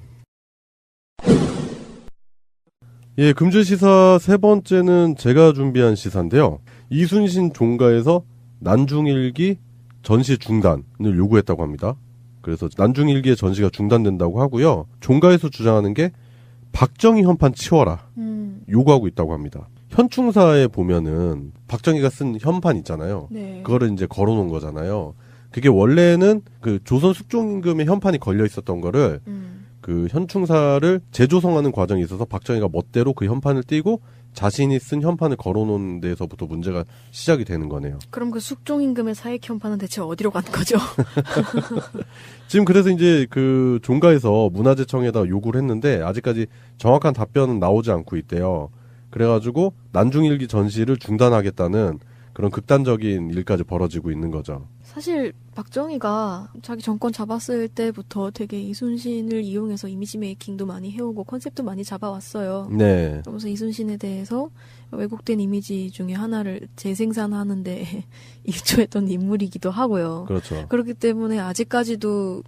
예, 금주의 시사 세 번째는 제가 준비한 시사인데요. 이순신 종가에서 난중일기 전시 중단을 요구했다고 합니다. 그래서 난중일기의 전시가 중단된다고 하고요. 종가에서 주장하는 게 박정희 현판 치워라 요구하고 있다고 합니다. 현충사에 보면은 박정희가 쓴 현판 있잖아요. 네. 그거를 이제 걸어놓은 거잖아요. 그게 원래는 그 조선 숙종임금의 현판이 걸려 있었던 거를 그 현충사를 재조성하는 과정에 있어서 박정희가 멋대로 그 현판을 띄고 자신이 쓴 현판을 걸어놓은 데서부터 문제가 시작이 되는 거네요. 그럼 그 숙종임금의 사익 현판은 대체 어디로 간 거죠? 지금 그래서 이제 그 종가에서 문화재청에다 요구를 했는데 아직까지 정확한 답변은 나오지 않고 있대요. 그래가지고 난중일기 전시를 중단하겠다는 그런 극단적인 일까지 벌어지고 있는 거죠. 사실 박정희가 자기 정권 잡았을 때부터 되게 이순신을 이용해서 이미지 메이킹도 많이 해오고 컨셉도 많이 잡아왔어요. 네. 그러면서 이순신에 대해서 왜곡된 이미지 중에 하나를 재생산하는데 일조했던 인물이기도 하고요. 그렇죠. 그렇기 때문에 아직까지도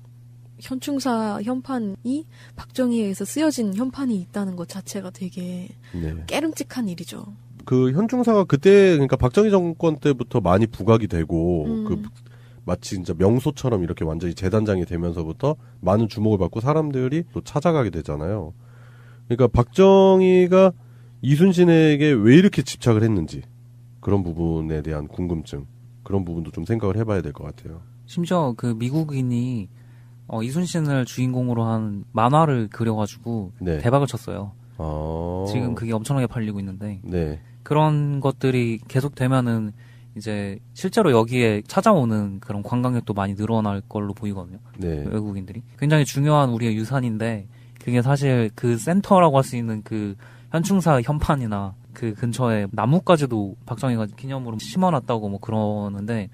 현충사 현판이 박정희에 의해서 쓰여진 현판이 있다는 것 자체가 되게 깨름직한 일이죠. 그 현충사가 그때 그러니까 박정희 정권 때부터 많이 부각이 되고 그 마치 진짜 명소처럼 이렇게 완전히 재단장이 되면서부터 많은 주목을 받고 사람들이 또 찾아가게 되잖아요. 그러니까 박정희가 이순신에게 왜 이렇게 집착을 했는지 그런 부분에 대한 궁금증, 그런 부분도 좀 생각을 해봐야 될 것 같아요. 심지어 그 미국인이 이순신을 주인공으로 한 만화를 그려가지고 대박을 쳤어요. 지금 그게 엄청나게 팔리고 있는데 그런 것들이 계속되면은 이제 실제로 여기에 찾아오는 그런 관광객도 많이 늘어날 걸로 보이거든요. 외국인들이 굉장히 중요한 우리의 유산인데 그게 사실 그 센터라고 할 수 있는 그 현충사 현판이나 그 근처에 나무까지도 박정희가 기념으로 심어놨다고 뭐 그러는데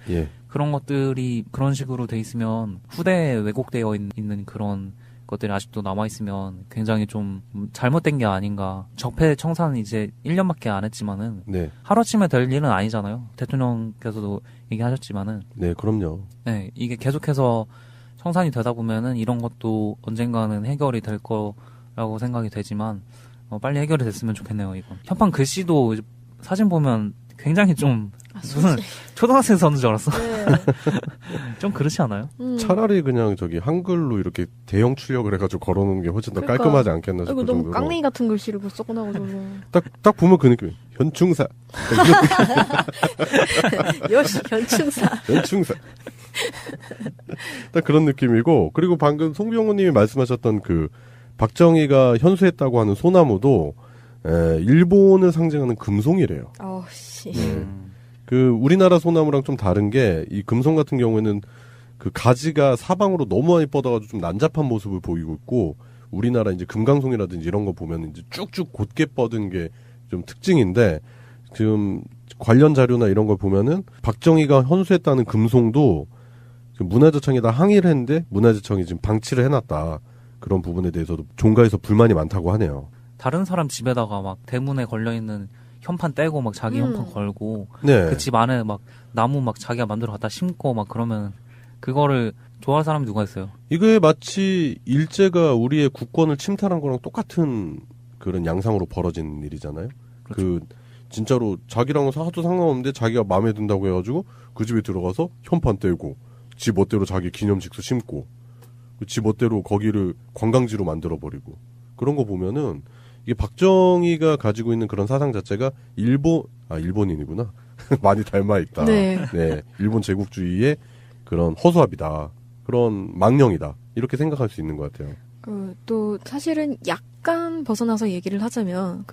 그런 것들이 그런 식으로 돼 있으면 후대에 왜곡되어 있는 그런 것들이 아직도 남아있으면 굉장히 좀 잘못된 게 아닌가. 적폐 청산은 이제 1년밖에 안 했지만은 하루아침에 될 일은 아니잖아요. 대통령께서도 얘기하셨지만은 네, 그럼요. 네, 이게 계속해서 청산이 되다 보면은 이런 것도 언젠가는 해결이 될 라고 생각이 되지만 빨리 해결이 됐으면 좋겠네요. 이건 현판 글씨도 사진 보면 굉장히 좀 무슨 초등학생 썼는 줄 알았어. 네. 좀 그렇지 않아요? 차라리 그냥 저기 한글로 이렇게 대형 출력을 해가지고 걸어놓는 게 훨씬 더 그러니까. 깔끔하지 않겠나 싶을 이거 정도로. 너무 깡냉이 같은 글씨를 썼고 나가지고. 딱 보면 그 느낌. 현충사. 역시 현충사. 현충사. 딱 그런 느낌이고, 그리고 방금 송병호님이 말씀하셨던 그 박정희가 현수했다고 하는 소나무도 일본을 상징하는 금송이래요. 씨. 그 우리나라 소나무랑 좀 다른 게 이 금송 같은 경우에는 그 가지가 사방으로 너무 많이 뻗어가지고 좀 난잡한 모습을 보이고 있고, 우리나라 이제 금강송이라든지 이런 거 보면 이제 쭉쭉 곧게 뻗은 게 좀 특징인데, 지금 관련 자료나 이런 걸 보면은 박정희가 현수했다는 금송도 문화재청에다 항의를 했는데 문화재청이 지금 방치를 해놨다. 그런 부분에 대해서도 종가에서 불만이 많다고 하네요. 다른 사람 집에다가 막 대문에 걸려있는 현판 떼고 막 자기 현판 걸고 네. 그 집 안에 막 나무 막 자기가 만들어 갖다 심고 막 그러면 그거를 좋아할 사람이 누가 있어요? 이게 마치 일제가 우리의 국권을 침탈한 거랑 똑같은 그런 양상으로 벌어진 일이잖아요. 그렇죠. 그 진짜로 자기랑은 하도 상관없는데 자기가 마음에 든다고 해가지고 그 집에 들어가서 현판 떼고 지 멋대로 자기 기념식수 심고 지 멋대로 거기를 관광지로 만들어버리고, 그런 거 보면은 이게 박정희가 가지고 있는 그런 사상 자체가 일본인이구나. 많이 닮아 있다. 네. 네. 일본 제국주의의 그런 허수아비다. 그런 망령이다. 이렇게 생각할 수 있는 것 같아요. 또 사실은 약간 벗어나서 얘기를 하자면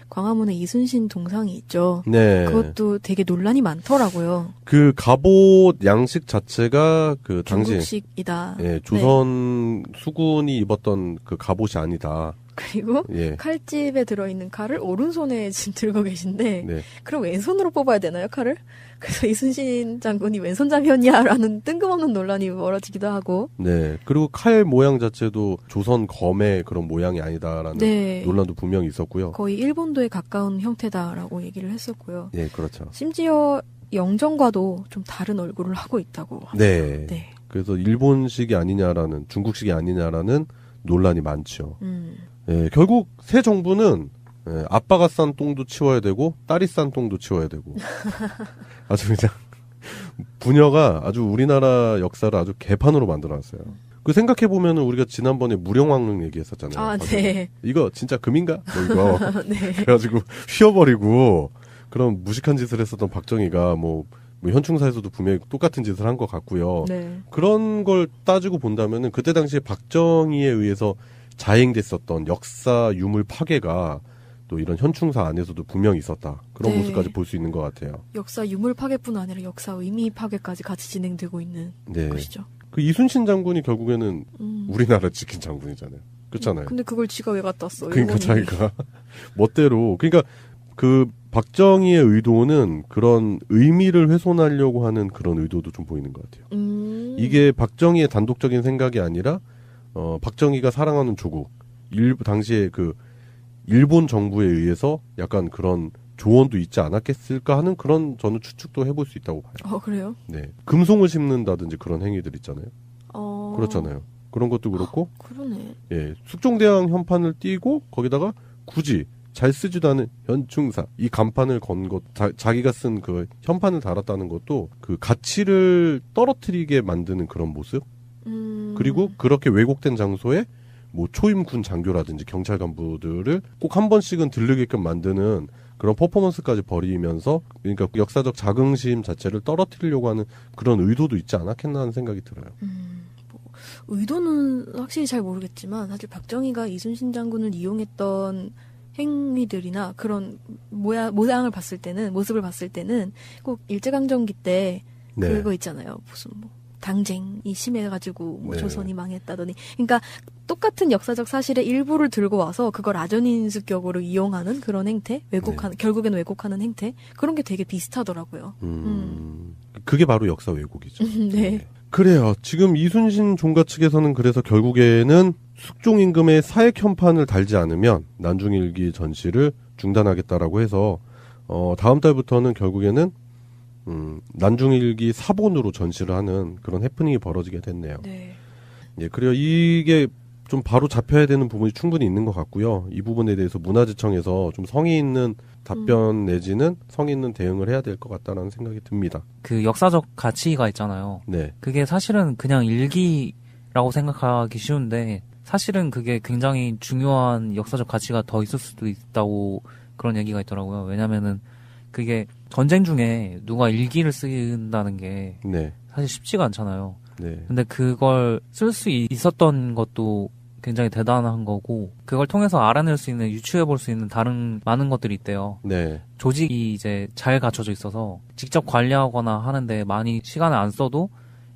광화문에 이순신 동상이 있죠. 네. 그것도 되게 논란이 많더라고요. 그 갑옷 양식 자체가 그 당시 중국식이다. 예, 조선 수군이 입었던 그 갑옷이 아니다. 그리고 예. 칼집에 들어있는 칼을 오른손에 지금 들고 계신데 네. 그럼 왼손으로 뽑아야 되나요, 칼을? 그래서 이순신 장군이 왼손잡이였냐라는 뜬금없는 논란이 벌어지기도 하고. 네. 그리고 칼 모양 자체도 조선 검의 그런 모양이 아니다라는 네. 논란도 분명히 있었고요. 거의 일본도에 가까운 형태다라고 얘기를 했었고요. 네, 그렇죠. 심지어 영정과도 좀 다른 얼굴을 하고 있다고 합니다. 네. 네. 그래서 일본식이 아니냐라는, 중국식이 아니냐라는 논란이 많죠. 예, 결국 새 정부는 아빠가 싼 똥도 치워야 되고 딸이 싼 똥도 치워야 되고 아주 그냥 부녀가 아주 우리나라 역사를 아주 개판으로 만들어놨어요. 그 생각해보면 우리가 지난번에 무령왕릉 얘기했었잖아요. 아, 네. 이거 진짜 금인가? 뭐 이거. 네. 그래가지고 휘어버리고 그런 무식한 짓을 했었던 박정희가 뭐 현충사에서도 분명히 똑같은 짓을 한 것 같고요. 네. 그런 걸 따지고 본다면은 그때 당시에 박정희에 의해서 자행됐었던 역사 유물 파괴가 또 이런 현충사 안에서도 분명히 있었다. 그런 네. 모습까지 볼 수 있는 것 같아요. 역사 유물 파괴뿐 아니라 역사 의미 파괴까지 같이 진행되고 있는 네. 것이죠. 그 이순신 장군이 결국에는 우리나라를 지킨 장군이잖아요. 그렇잖아요. 근데 그걸 지가 왜 갖다 써? 그러니까 일본이. 자기가 멋대로, 그러니까 그 박정희의 의도는 그런 의미를 훼손하려고 하는 그런 의도도 좀 보이는 것 같아요. 이게 박정희의 단독적인 생각이 아니라 박정희가 사랑하는 조국, 당시에 그 일본 정부에 의해서 약간 그런 조언도 있지 않았겠을까 하는 그런 저는 추측도 해볼 수 있다고 봐요. 그래요? 네, 금송을 심는다든지 그런 행위들 있잖아요. 그렇잖아요. 그런 것도 그렇고. 그러네. 예, 숙종대왕 현판을 띄고 거기다가 굳이 잘 쓰지도 않은 현충사 이 간판을 건 것, 자기가 쓴 그 현판을 달았다는 것도 그 가치를 떨어뜨리게 만드는 그런 모습. 그리고 그렇게 왜곡된 장소에 뭐 초임군 장교라든지 경찰 간부들을 꼭 한 번씩은 들르게끔 만드는 그런 퍼포먼스까지 벌이면서, 그러니까 역사적 자긍심 자체를 떨어뜨리려고 하는 그런 의도도 있지 않았겠나 하는 생각이 들어요. 의도는 확실히 잘 모르겠지만 사실 박정희가 이순신 장군을 이용했던 행위들이나 그런 모양을 봤을 때는, 모습을 봤을 때는 꼭 일제강점기 때 네. 그거 있잖아요. 무슨 당쟁이 심해가지고 네. 조선이 망했다더니, 그러니까 똑같은 역사적 사실의 일부를 들고 와서 그걸 아전인수격으로 이용하는 그런 행태, 왜곡하는, 결국엔 왜곡하는 행태, 그런 게 되게 비슷하더라고요. 그게 바로 역사 왜곡이죠. 네. 그래요. 지금 이순신 종가 측에서는 그래서 결국에는 숙종 임금의 사액 현판을 달지 않으면 난중일기 전시를 중단하겠다라고 해서 다음 달부터는 결국에는 난중일기 사본으로 전시를 하는 그런 해프닝이 벌어지게 됐네요. 네. 예, 그래요. 이게 좀 바로 잡혀야 되는 부분이 충분히 있는 것 같고요. 이 부분에 대해서 문화재청에서 좀 성의 있는 답변 내지는 성의 있는 대응을 해야 될 것 같다는 생각이 듭니다. 그 역사적 가치가 있잖아요. 네. 그게 사실은 그냥 일기라고 생각하기 쉬운데 사실은 그게 굉장히 중요한 역사적 가치가 더 있을 수도 있다고 그런 얘기가 있더라고요. 왜냐면은 그게 전쟁 중에 누가 일기를 쓴다는 게 네. 사실 쉽지가 않잖아요. 네. 근데 그걸 쓸 수 있었던 것도 굉장히 대단한 거고 그걸 통해서 알아낼 수 있는 유추해 볼 수 있는 다른 많은 것들이 있대요. 네. 조직이 이제 잘 갖춰져 있어서 직접 관리하거나 하는데 많이 시간을 안 써도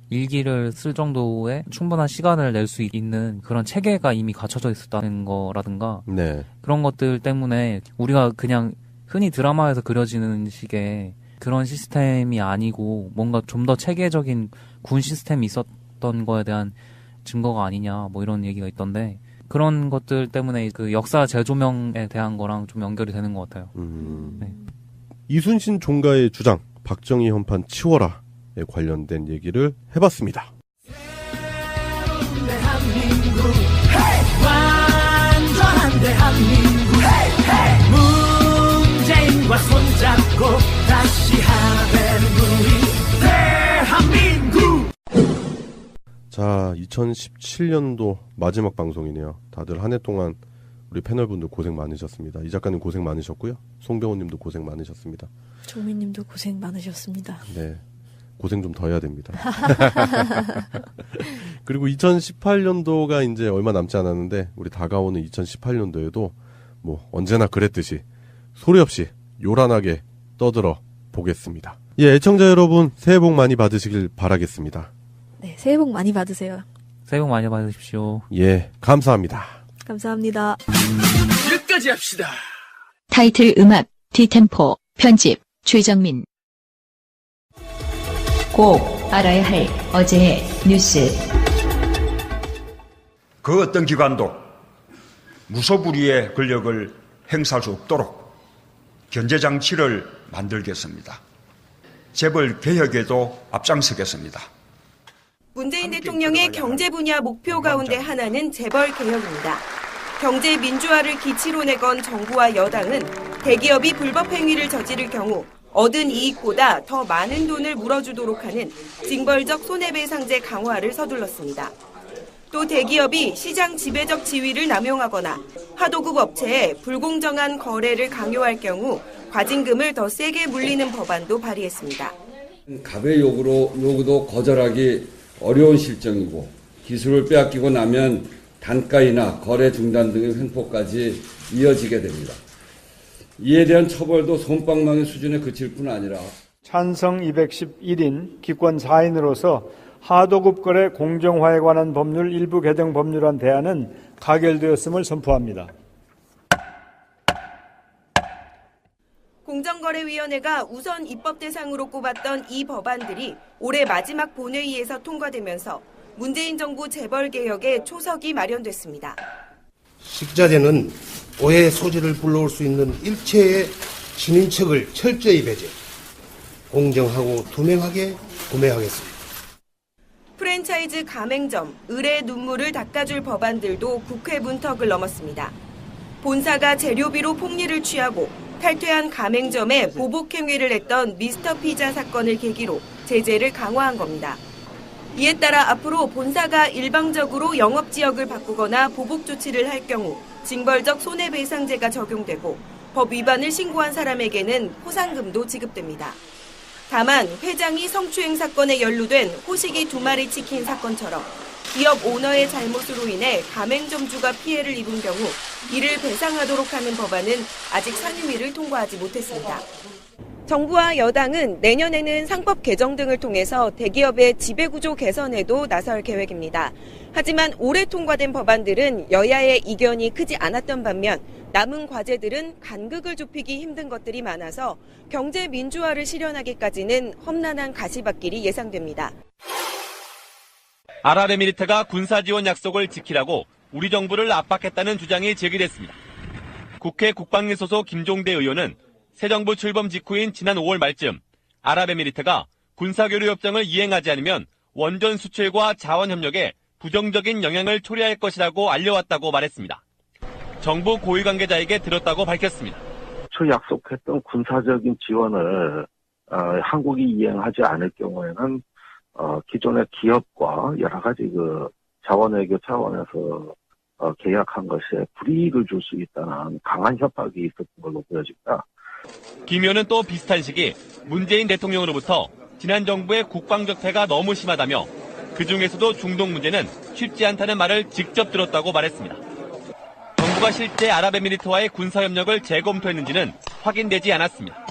일기를 쓸 정도의 충분한 시간을 낼 수 있는 그런 체계가 이미 갖춰져 있었다는 거라든가 네. 그런 것들 때문에 우리가 그냥 흔히 드라마에서 그려지는 식의 그런 시스템이 아니고 뭔가 좀 더 체계적인 군 시스템이 있었던 거에 대한 증거가 아니냐 뭐 이런 얘기가 있던데 그런 것들 때문에 그 역사 재조명에 대한 거랑 좀 연결이 되는 것 같아요. 네. 이순신 종가의 주장 박정희 헌판 치워라에 관련된 얘기를 해봤습니다. 대한민국 완전한 대한민국 문재인과 손잡고 다시 하나 되는 우리 대한민국. 자, 2017년도 마지막 방송이네요. 다들 한 해 동안 우리 패널분들 고생 많으셨습니다. 이 작가님 고생 많으셨고요. 송병호님도 고생 많으셨습니다. 조미님도 고생 많으셨습니다. 네, 고생 좀 더 해야 됩니다. 그리고 2018년도가 이제 얼마 남지 않았는데 우리 다가오는 2018년도에도 뭐 언제나 그랬듯이 소리 없이 요란하게 떠들어 보겠습니다. 예, 애청자 여러분 새해 복 많이 받으시길 바라겠습니다. 네, 새해 복 많이 받으세요. 새해 복 많이 받으십시오. 예, 감사합니다. 감사합니다. 끝까지 합시다. 타이틀 음악, 디템포, 편집, 최정민. 꼭 알아야 할 어제의 뉴스. 그 어떤 기관도 무소불위의 권력을 행사할 수 없도록 견제장치를 만들겠습니다. 재벌 개혁에도 앞장서겠습니다. 문재인 대통령의 경제 분야 목표 가운데 하나는 재벌 개혁입니다. 경제 민주화를 기치로 내건 정부와 여당은 대기업이 불법 행위를 저지를 경우 얻은 이익보다 더 많은 돈을 물어주도록 하는 징벌적 손해배상제 강화를 서둘렀습니다. 또 대기업이 시장 지배적 지위를 남용하거나 하도급 업체에 불공정한 거래를 강요할 경우 과징금을 더 세게 물리는 법안도 발의했습니다. 갑의 요구도 거절하기 어려운 실정이고 기술을 빼앗기고 나면 단가이나 거래 중단 등의 횡포까지 이어지게 됩니다. 이에 대한 처벌도 솜방망이 수준에 그칠 뿐 아니라 찬성 211인 기권 4인으로서 하도급 거래 공정화에 관한 법률 일부 개정 법률안 대안은 가결되었음을 선포합니다. 공정거래위원회가 우선 입법 대상으로 꼽았던 이 법안들이 올해 마지막 본회의에서 통과되면서 문재인 정부 재벌개혁의 초석이 마련됐습니다. 식자재는 오해의 소지를 불러올 수 있는 일체의 신인척을 철저히 배제, 공정하고 투명하게 구매하겠습니다. 프랜차이즈 가맹점, 을의 눈물을 닦아줄 법안들도 국회 문턱을 넘었습니다. 본사가 재료비로 폭리를 취하고 탈퇴한 가맹점에 보복 행위를 했던 미스터 피자 사건을 계기로 제재를 강화한 겁니다. 이에 따라 앞으로 본사가 일방적으로 영업지역을 바꾸거나 보복 조치를 할 경우 징벌적 손해배상제가 적용되고 법 위반을 신고한 사람에게는 포상금도 지급됩니다. 다만 회장이 성추행 사건에 연루된 호식이 2마리 치킨 사건처럼 기업 오너의 잘못으로 인해 가맹점주가 피해를 입은 경우 이를 배상하도록 하는 법안은 아직 상임위를 통과하지 못했습니다. 정부와 여당은 내년에는 상법 개정 등을 통해서 대기업의 지배구조 개선에도 나설 계획입니다. 하지만 올해 통과된 법안들은 여야의 이견이 크지 않았던 반면 남은 과제들은 간극을 좁히기 힘든 것들이 많아서 경제 민주화를 실현하기까지는 험난한 가시밭길이 예상됩니다. 아랍에미리트가 군사지원 약속을 지키라고 우리 정부를 압박했다는 주장이 제기됐습니다. 국회 국방위 소속 김종대 의원은 새 정부 출범 직후인 지난 5월 말쯤 아랍에미리트가 군사교류 협정을 이행하지 않으면 원전 수출과 자원 협력에 부정적인 영향을 초래할 것이라고 알려왔다고 말했습니다. 정부 고위 관계자에게 들었다고 밝혔습니다. 약속했던 군사적인 지원을 한국이 이행하지 않을 경우에는 기존의 기업과 여러 가지 자원외교 차원에서 계약한 것에 불이익을 줄 수 있다는 강한 협박이 있었던 걸로 보여집니다. 김 의원은 또 비슷한 시기 문재인 대통령으로부터 지난 정부의 국방적폐가 너무 심하다며 그중에서도 중동 문제는 쉽지 않다는 말을 직접 들었다고 말했습니다. 정부가 실제 아랍에미리트와의 군사협력을 재검토했는지는 확인되지 않았습니다.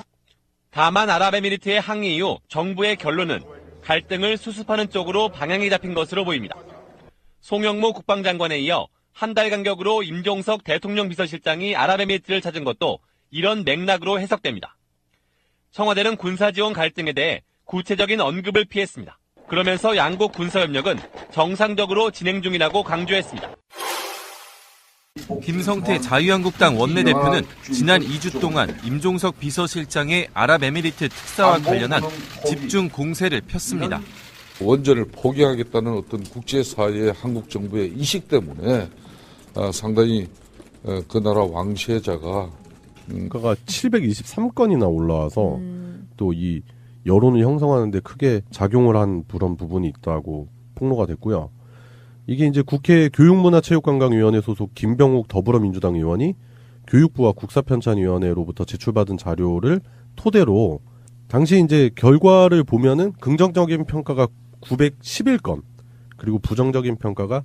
다만 아랍에미리트의 항의 이후 정부의 결론은 갈등을 수습하는 쪽으로 방향이 잡힌 것으로 보입니다. 송영무 국방장관에 이어 한 달 간격으로 임종석 대통령 비서실장이 아랍에미리트를 찾은 것도 이런 맥락으로 해석됩니다. 청와대는 군사지원 갈등에 대해 구체적인 언급을 피했습니다. 그러면서 양국 군사협력은 정상적으로 진행 중이라고 강조했습니다. 김성태 자유한국당 원내대표는 지난 2주 동안 임종석 비서실장의 아랍에미리트 특사와 관련한 집중 공세를 폈습니다. 원전을 포기하겠다는 어떤 국제사회의 한국 정부의 의식 때문에 상당히 그 나라 왕세자가 그러니까 723건이나 올라와서 또 이 여론을 형성하는데 크게 작용을 한 그런 부분이 있다고 폭로가 됐고요. 이게 이제 국회 교육문화체육관광위원회 소속 김병욱 더불어민주당 의원이 교육부와 국사편찬위원회로부터 제출받은 자료를 토대로 당시 이제 결과를 보면은 긍정적인 평가가 911건 그리고 부정적인 평가가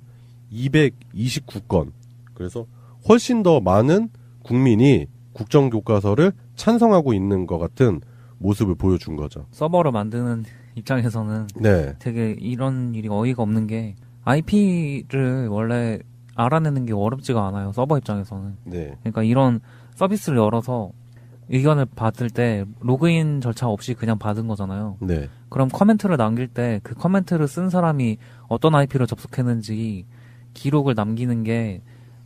229건. 그래서 훨씬 더 많은 국민이 국정교과서를 찬성하고 있는 것 같은 모습을 보여준 거죠. 서버를 만드는 입장에서는 네. 되게 이런 일이 어이가 없는 게 IP를 원래 알아내는 게 어렵지가 않아요. 서버 입장에서는. 네. 그러니까 이런 서비스를 열어서 의견을 받을 때 로그인 절차 없이 그냥 받은 거잖아요. 네. 그럼 커멘트를 남길 때 그 커멘트를 쓴 사람이 어떤 IP로 접속했는지 기록을 남기는 게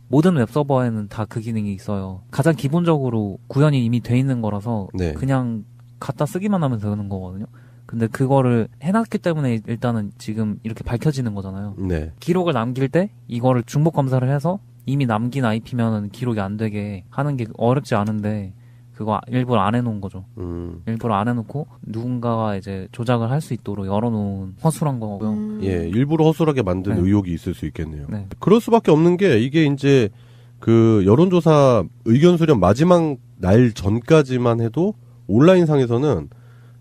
모든 웹서버에는 다 그 기능이 있어요. 가장 기본적으로 구현이 이미 돼 있는 거라서 네. 그냥 갖다 쓰기만 하면 되는 거거든요. 근데 그거를 해놨기 때문에 일단은 지금 이렇게 밝혀지는 거잖아요. 네. 기록을 남길 때 이거를 중복 검사를 해서 이미 남긴 IP면은 기록이 안 되게 하는 게 어렵지 않은데 그거 일부러 안 해놓은 거죠. 일부러 안 해놓고 누군가가 이제 조작을 할 수 있도록 열어놓은 허술한 거고요. 예, 일부러 허술하게 만든 네. 의혹이 있을 수 있겠네요. 네. 그럴 수밖에 없는 게 이게 이제 그 여론조사 의견 수렴 마지막 날 전까지만 해도 온라인상에서는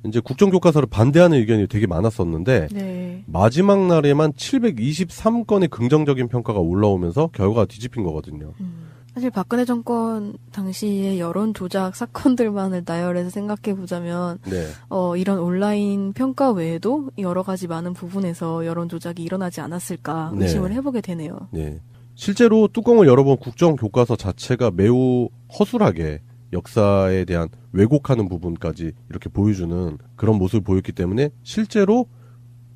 이제 국정교과서를 반대하는 의견이 되게 많았었는데 네. 마지막 날에만 723건의 긍정적인 평가가 올라오면서 결과가 뒤집힌 거거든요. 사실 박근혜 정권 당시의 여론 조작 사건들만을 나열해서 생각해 보자면 네. 이런 온라인 평가 외에도 여러 가지 많은 부분에서 여론 조작이 일어나지 않았을까 의심을 네. 해보게 되네요. 네. 실제로 뚜껑을 열어본 국정교과서 자체가 매우 허술하게 역사에 대한 왜곡하는 부분까지 이렇게 보여주는 그런 모습을 보였기 때문에 실제로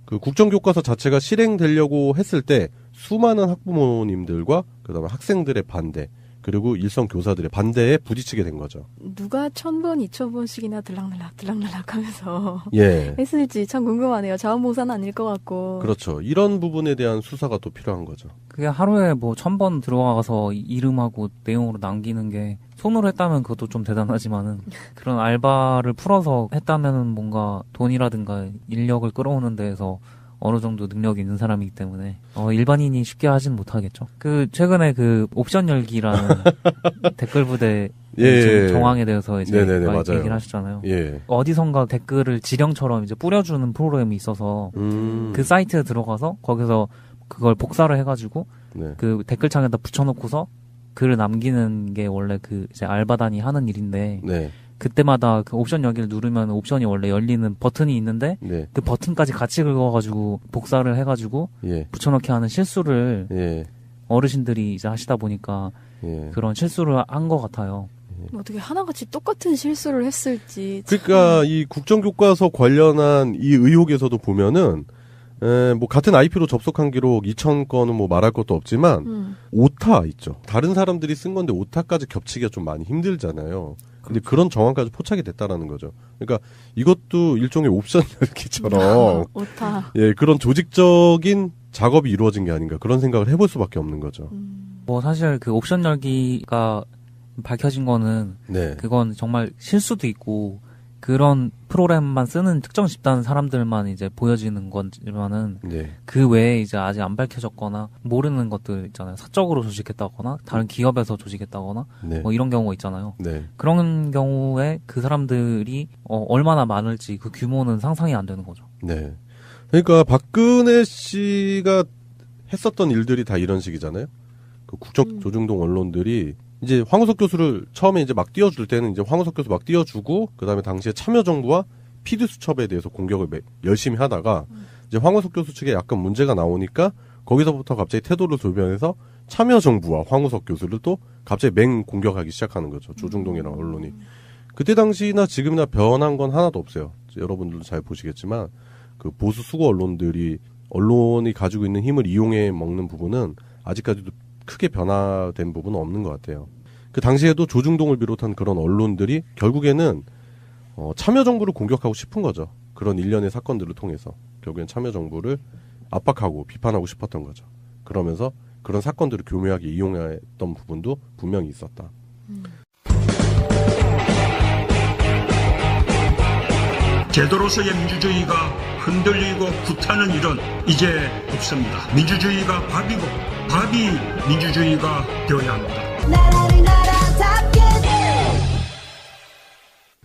그 국정교과서 자체가 실행되려고 했을 때 수많은 학부모님들과 그다음에 학생들의 반대 그리고 일선 교사들의 반대에 부딪히게 된 거죠. 누가 1000번, 2000번씩이나 들락날락 하면서 예. 했을지 참 궁금하네요. 자원봉사는 아닐 것 같고. 그렇죠. 이런 부분에 대한 수사가 또 필요한 거죠. 그게 하루에 뭐 1000번 들어가서 이름하고 내용으로 남기는 게 손으로 했다면 그것도 좀 대단하지만은 그런 알바를 풀어서 했다면은 뭔가 돈이라든가 인력을 끌어오는 데에서 어느 정도 능력이 있는 사람이기 때문에 일반인이 쉽게 하진 못하겠죠. 그 최근에 그 옵션 열기라는 댓글 부대 예. 정황에 대해서 이제 네네네, 많이 맞아요. 얘기를 하셨잖아요. 예. 어디선가 댓글을 지령처럼 이제 뿌려주는 프로그램이 있어서 그 사이트에 들어가서 거기서 그걸 복사를 해가지고 네. 그 댓글창에다 붙여놓고서 글을 남기는 게 원래 그 이제 알바단이 하는 일인데. 네. 그때마다 그 옵션 열기를 누르면 옵션이 원래 열리는 버튼이 있는데 네. 그 버튼까지 같이 긁어가지고 복사를 해가지고 예. 붙여넣기 하는 실수를 예. 어르신들이 이제 하시다 보니까 예. 그런 실수를 한 것 같아요. 어떻게 하나같이 똑같은 실수를 했을지. 그러니까 이 국정교과서 관련한 이 의혹에서도 보면은 뭐 같은 IP로 접속한 기록 2000건은 뭐 말할 것도 없지만 오타 있죠. 다른 사람들이 쓴 건데 오타까지 겹치기가 좀 많이 힘들잖아요. 근데 그런 정황까지 포착이 됐다라는 거죠. 그러니까 이것도 일종의 옵션 열기처럼 오타. 예, 그런 조직적인 작업이 이루어진 게 아닌가 그런 생각을 해볼 수밖에 없는 거죠. 뭐 사실 그 옵션 열기가 밝혀진 거는 네. 그건 정말 실수도 있고 그런 프로그램만 쓰는 특정 집단 사람들만 이제 보여지는 거지만은 네. 그 외에 이제 아직 안 밝혀졌거나 모르는 것들 있잖아요. 사적으로 조직했다거나 다른 기업에서 조직했다거나 네. 뭐 이런 경우가 있잖아요. 네. 그런 경우에 그 사람들이 얼마나 많을지 그 규모는 상상이 안 되는 거죠. 네. 그러니까 박근혜 씨가 했었던 일들이 다 이런 식이잖아요. 그 국정 조중동 언론들이 이제 황우석 교수를 처음에 이제 막 띄워줄 때는 이제 황우석 교수 막 띄워주고 그다음에 당시에 참여정부와 피디수첩에 대해서 공격을 열심히 하다가 이제 황우석 교수 측에 약간 문제가 나오니까 거기서부터 갑자기 태도를 돌변해서 참여정부와 황우석 교수를 또 갑자기 맹 공격하기 시작하는 거죠. 조중동이랑 언론이. 그때 당시나 지금이나 변한 건 하나도 없어요. 여러분들도 잘 보시겠지만 그 보수 수고 언론이 가지고 있는 힘을 이용해 먹는 부분은 아직까지도 크게 변화된 부분은 없는 것 같아요. 그 당시에도 조중동을 비롯한 그런 언론들이 결국에는 참여정부를 공격하고 싶은 거죠. 그런 일련의 사건들을 통해서 결국엔 참여정부를 압박하고 비판하고 싶었던 거죠. 그러면서 그런 사건들을 교묘하게 이용했던 부분도 분명히 있었다. 제도로서의 민주주의가 흔들리고 구타는 일은 이제 없습니다. 민주주의가 밥이고 밥이 민주주의가 되어야 합니다.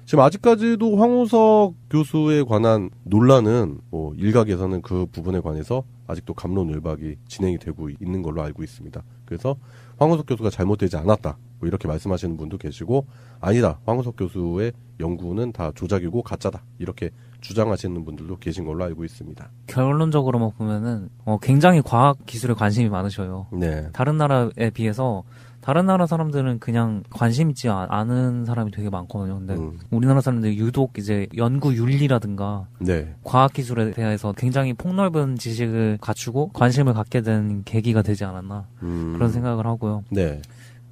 지금 아직까지도 황우석 교수에 관한 논란은 뭐 일각에서는 그 부분에 관해서 아직도 갑론을박이 진행이 되고 있는 걸로 알고 있습니다. 그래서 황우석 교수가 잘못되지 않았다 뭐 이렇게 말씀하시는 분도 계시고 아니다 황우석 교수의 연구는 다 조작이고 가짜다 이렇게 주장하시는 분들도 계신 걸로 알고 있습니다. 결론적으로만 보면은 굉장히 과학 기술에 관심이 많으셔요. 네. 다른 나라에 비해서 다른 나라 사람들은 그냥 관심 있지 않은 사람이 되게 많거든요. 근데 우리나라 사람들이 유독 이제 연구 윤리라든가 네. 과학 기술에 대해서 굉장히 폭넓은 지식을 갖추고 관심을 갖게 된 계기가 되지 않았나 그런 생각을 하고요. 네.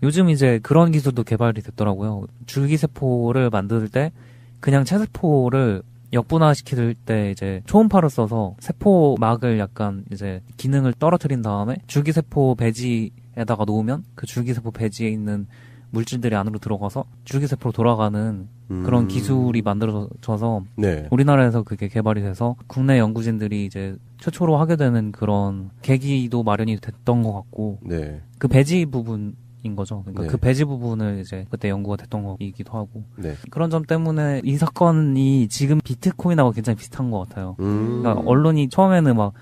요즘 이제 그런 기술도 개발이 됐더라고요. 줄기세포를 만들 때 그냥 체세포를 역분화시킬 때 이제 초음파를 써서 세포막을 약간 이제 기능을 떨어뜨린 다음에 줄기세포 배지에다가 놓으면 그 줄기세포 배지에 있는 물질들이 안으로 들어가서 줄기세포로 돌아가는 그런 기술이 만들어져서 네. 우리나라에서 그게 개발이 돼서 국내 연구진들이 이제 최초로 하게 되는 그런 계기도 마련이 됐던 것 같고 네. 그 배지 부분인 거죠. 그러니까 네. 그 배지 부분을 이제 그때 연구가 됐던 거이기도 하고 네. 그런 점 때문에 이 사건이 지금 비트코인하고 굉장히 비슷한 것 같아요. 그러니까 언론이 처음에는 막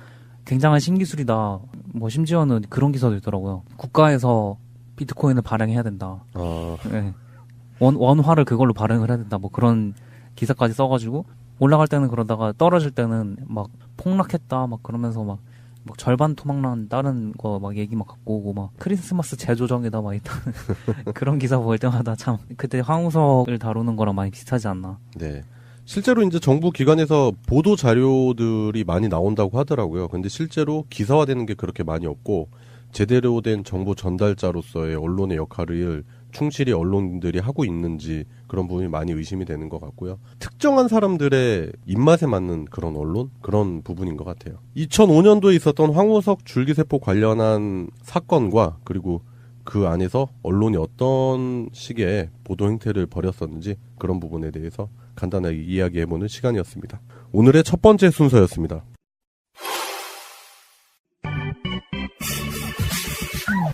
굉장한 신기술이다. 뭐 심지어는 그런 기사도 있더라고요. 국가에서 비트코인을 발행해야 된다. 네. 원화를 그걸로 발행을 해야 된다. 뭐 그런 기사까지 써가지고 올라갈 때는 그러다가 떨어질 때는 막 폭락했다. 막 그러면서 막 절반 토막난 다른 거 막 얘기 막 갖고 오고 막 크리스마스 재조정이다 막 있다는 그런 기사 볼 때마다 참 그때 황우석을 다루는 거랑 많이 비슷하지 않나. 네. 실제로 이제 정부 기관에서 보도 자료들이 많이 나온다고 하더라고요. 근데 실제로 기사화되는 게 그렇게 많이 없고 제대로 된 정보 전달자로서의 언론의 역할을 충실히 언론들이 하고 있는지 그런 부분이 많이 의심이 되는 것 같고요. 특정한 사람들의 입맛에 맞는 그런 언론? 그런 부분인 것 같아요. 2005년도에 있었던 황우석 줄기세포 관련한 사건과 그리고 그 안에서 언론이 어떤 식의 보도 행태를 벌였었는지 그런 부분에 대해서 간단하게 이야기해보는 시간이었습니다. 오늘의 첫 번째 순서였습니다.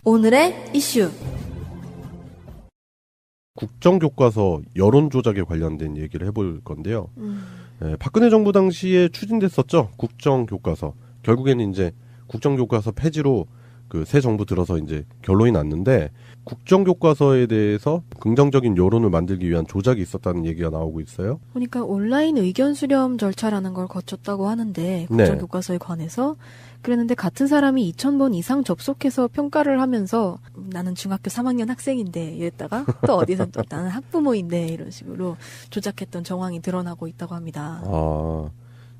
오늘의 이슈. 국정교과서 여론조작에 관련된 얘기를 해볼 건데요. 박근혜 정부 당시에 추진됐었죠. 국정교과서. 결국에는 이제 국정교과서 폐지로 그 새 정부 들어서 이제 결론이 났는데 국정교과서에 대해서 긍정적인 여론을 만들기 위한 조작이 있었다는 얘기가 나오고 있어요. 그러니까 온라인 의견 수렴 절차라는 걸 거쳤다고 하는데 국정교과서에 관해서 그랬는데 같은 사람이 2,000번 이상 접속해서 평가를 하면서 나는 중학교 3학년 학생인데 이랬다가 또 어디서 또 나는 학부모인데 이런 식으로 조작했던 정황이 드러나고 있다고 합니다. 아,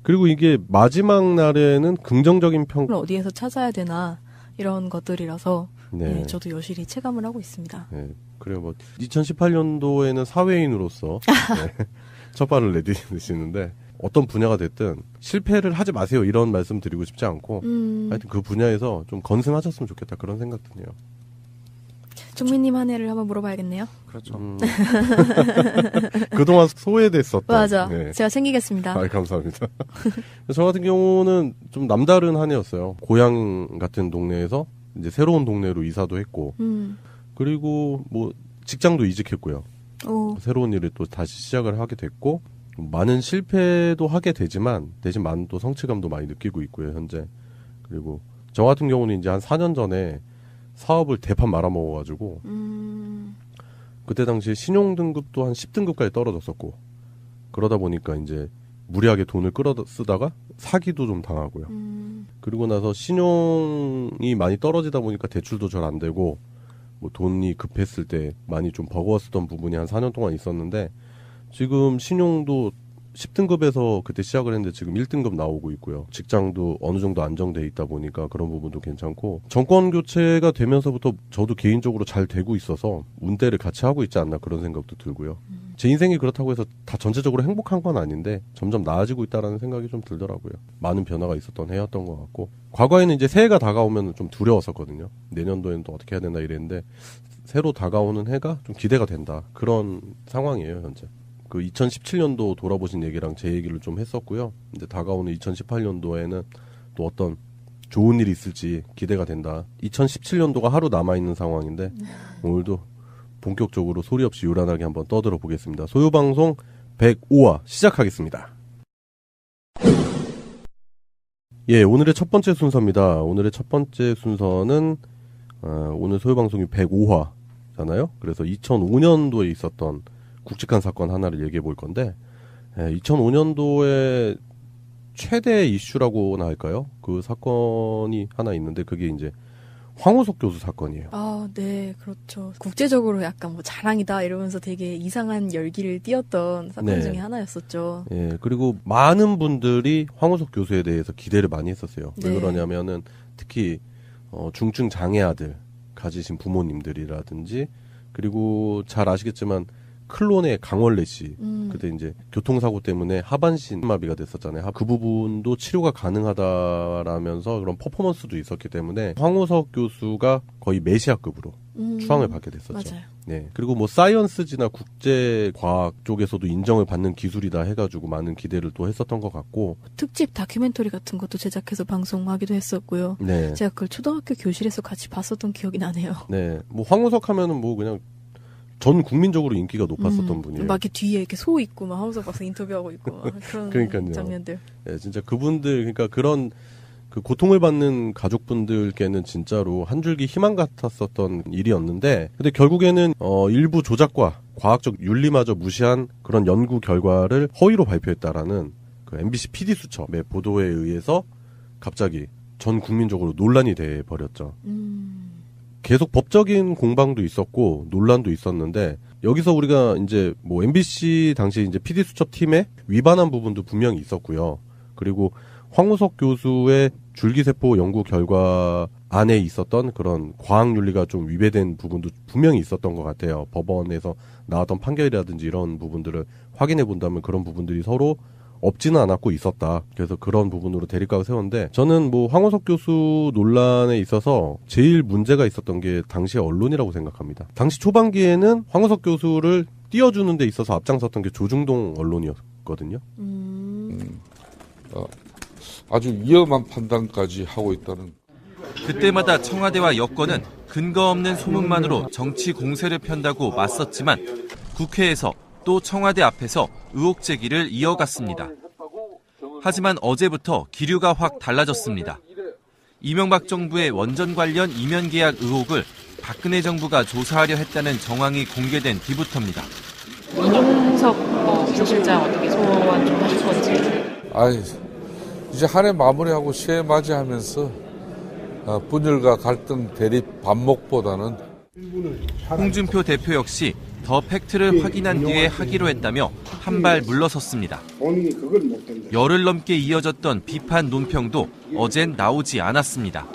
그리고 이게 마지막 날에는 긍정적인 평가 어디에서 찾아야 되나 이런 것들이라서 네. 네, 저도 여실히 체감을 하고 있습니다. 네, 그래요. 뭐 2018년도에는 사회인으로서 네, 첫 발을 내디시는데 어떤 분야가 됐든 실패를 하지 마세요 이런 말씀 드리고 싶지 않고 하여튼 그 분야에서 좀 건승하셨으면 좋겠다 그런 생각 드네요. 종민님 한 해를 한번 물어봐야겠네요. 그렇죠. 그동안 소외됐었던. 맞아. 네. 제가 챙기겠습니다. 감사합니다. 저 같은 경우는 좀 남다른 한 해였어요. 고향 같은 동네에서 이제 새로운 동네로 이사도 했고, 그리고 뭐 직장도 이직했고요. 오. 새로운 일을 또 다시 시작을 하게 됐고, 많은 실패도 하게 되지만 대신 많은 또 성취감도 많이 느끼고 있고요, 현재. 그리고 저 같은 경우는 이제 한 4년 전에 사업을 대판 말아먹어가지고 그때 당시에 신용등급도 한 10등급까지 떨어졌었고 그러다 보니까 이제 무리하게 돈을 끌어 쓰다가 사기도 좀 당하고요. 그리고 나서 신용이 많이 떨어지다 보니까 대출도 잘 안 되고 뭐 돈이 급했을 때 많이 좀 버거웠었던 부분이 한 4년 동안 있었는데 지금 신용도 10등급에서 그때 시작을 했는데 지금 1등급 나오고 있고요. 직장도 어느 정도 안정돼 있다 보니까 그런 부분도 괜찮고 정권 교체가 되면서부터 저도 개인적으로 잘 되고 있어서 운대를 같이 하고 있지 않나 그런 생각도 들고요. 제 인생이 그렇다고 해서 다 전체적으로 행복한 건 아닌데 점점 나아지고 있다라는 생각이 좀 들더라고요. 많은 변화가 있었던 해였던 것 같고 과거에는 이제 새해가 다가오면 좀 두려웠었거든요. 내년도에는 또 어떻게 해야 되나 이랬는데 새로 다가오는 해가 좀 기대가 된다. 그런 상황이에요, 현재. 그 2017년도 돌아보신 얘기랑 제 얘기를 좀 했었고요. 이제 다가오는 2018년도에는 또 어떤 좋은 일이 있을지 기대가 된다. 2017년도가 하루 남아있는 상황인데 오늘도 본격적으로 소리 없이 요란하게 한번 떠들어 보겠습니다. 소요방송 105화 시작하겠습니다. 예, 오늘의 첫 번째 순서입니다. 오늘의 첫 번째 순서는 오늘 소요방송이 105화잖아요. 그래서 2005년도에 있었던 굵직한 사건 하나를 얘기해 볼 건데 2005년도에 최대 이슈라고나 할까요? 그 사건이 하나 있는데 그게 이제 황우석 교수 사건이에요. 아, 네, 그렇죠. 국제적으로 약간 뭐 자랑이다 이러면서 되게 이상한 열기를 띄웠던 사건 네. 중에 하나였었죠. 예, 그리고 많은 분들이 황우석 교수에 대해서 기대를 많이 했었어요. 왜 네. 그러냐면은 특히 중증 장애 아들 가지신 부모님들이라든지 그리고 잘 아시겠지만 클론의 강원래 씨 그때 이제 교통사고 때문에 하반신 마비가 됐었잖아요. 그 부분도 치료가 가능하다라면서 그런 퍼포먼스도 있었기 때문에 황우석 교수가 거의 메시아급으로 추앙을 받게 됐었죠. 맞아요. 네. 그리고 뭐 사이언스지나 국제과학 쪽에서도 인정을 받는 기술이다 해가지고 많은 기대를 또 했었던 것 같고 특집 다큐멘터리 같은 것도 제작해서 방송하기도 했었고요. 네. 제가 그걸 초등학교 교실에서 같이 봤었던 기억이 나네요. 네. 뭐 황우석 하면은 뭐 그냥 전 국민적으로 인기가 높았었던 분이에요. 막 이렇게 뒤에 이렇게 소 있고 막 황우석 박사 인터뷰하고 있고 막 그런 그러니까요. 장면들. 네, 진짜 그분들 그러니까 그런 그 고통을 받는 가족분들께는 진짜로 한 줄기 희망 같았었던 일이었는데 근데 결국에는 일부 조작과 과학적 윤리마저 무시한 그런 연구 결과를 허위로 발표했다라는 그 MBC PD 수첩의 보도에 의해서 갑자기 전 국민적으로 논란이 돼 버렸죠. 계속 법적인 공방도 있었고 논란도 있었는데 여기서 우리가 이제 뭐 MBC 당시 이제 PD 수첩 팀에 위반한 부분도 분명히 있었고요. 그리고 황우석 교수의 줄기세포 연구 결과 안에 있었던 그런 과학윤리가 좀 위배된 부분도 분명히 있었던 것 같아요. 법원에서 나왔던 판결이라든지 이런 부분들을 확인해 본다면 그런 부분들이 서로 없지는 않았고 있었다. 그래서 그런 부분으로 대립각을 세웠는데 저는 뭐 황우석 교수 논란에 있어서 제일 문제가 있었던 게 당시의 언론이라고 생각합니다. 당시 초반기에는 황우석 교수를 띄워주는 데 있어서 앞장섰던 게 조중동 언론이었거든요. 아주 위험한 판단까지 하고 있다는. 그때마다 청와대와 여권은 근거 없는 소문만으로 정치 공세를 편다고 맞섰지만 국회에서 또 청와대 앞에서 의혹 제기를 이어갔습니다. 하지만 어제부터 기류가 확 달라졌습니다. 이명박 정부의 원전 관련 이면 계약 의혹을 박근혜 정부가 조사하려 했다는 정황이 공개된 뒤부터입니다. 원종석 부실장 어떻게 소환 좀 하실 건지. 이제 한 해 마무리하고 새해 맞이하면서 분열과 갈등, 대립, 반목보다는 홍준표 대표 역시 더 팩트를 확인한 뒤에 하기로 했다며 한 발 물러섰습니다. 열흘 넘게 이어졌던 비판 논평도 어젠 나오지 않았습니다.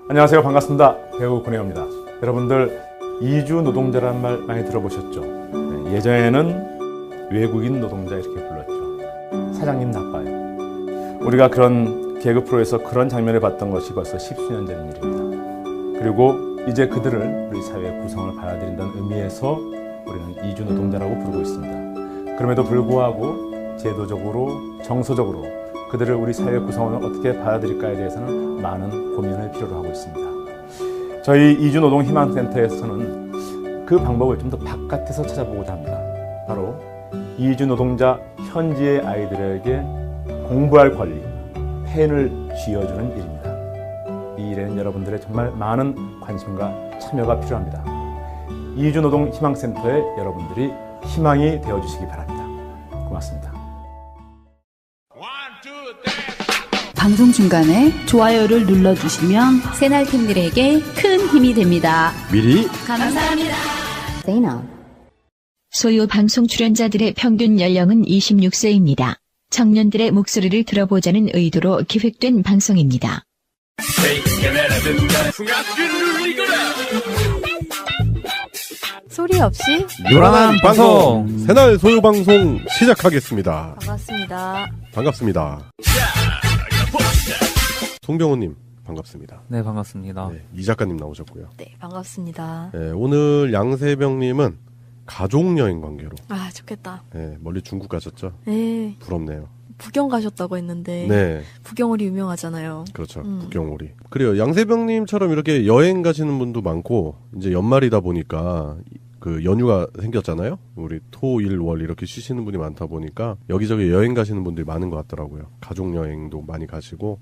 안녕하세요. 반갑습니다. 배우 권혜호입니다. 여러분들 이주 노동자라는 말 많이 들어보셨죠? 네, 예전에는 외국인 노동자 이렇게 불렀죠. 사장님 나빠요. 우리가 그런 개그 프로에서 그런 장면을 봤던 것이 벌써 10수년 전 일입니다. 그리고 이제 그들을 우리 사회의 구성을 받아들인다는 의미에서 우리는 이주 노동자라고 부르고 있습니다. 그럼에도 불구하고 제도적으로 정서적으로 그들을 우리 사회 구성원을 어떻게 받아들일까에 대해서는 많은 고민을 필요로 하고 있습니다. 저희 이주 노동 희망센터에서는 그 방법을 좀 더 바깥에서 찾아보고자 합니다. 바로 이주 노동자 현지의 아이들에게 공부할 권리, 펜을 쥐어주는 일입니다. 이 일에는 여러분들의 정말 많은 관심과 참여가 필요합니다. 이주 노동 희망센터에 여러분들이 희망이 되어주시기 바랍니다. 고맙습니다. 방송 중간에 좋아요를 눌러주시면 새날팀들에게 큰 힘이 됩니다. 미리 감사합니다. 소요 방송 출연자들의 평균 연령은 26세입니다. 청년들의 목소리를 들어보자는 의도로 기획된 방송입니다. 소리 없이 요란한 방송 새날 소요 방송 시작하겠습니다. 반갑습니다. 반갑습니다. 송병호님 반갑습니다. 네, 반갑습니다. 네, 이 작가님 나오셨고요. 네, 반갑습니다. 네, 오늘 양세병님은 가족 여행 관계로. 아, 좋겠다. 네, 멀리 중국 가셨죠? 네. 부럽네요. 북경 가셨다고 했는데. 네. 북경오리 유명하잖아요. 그렇죠. 북경오리. 그래요. 양세병님처럼 이렇게 여행 가시는 분도 많고 이제 연말이다 보니까 그 연휴가 생겼잖아요. 우리 토, 일, 월 이렇게 쉬시는 분이 많다 보니까 여기저기 여행 가시는 분들이 많은 것 같더라고요. 가족 여행도 많이 가시고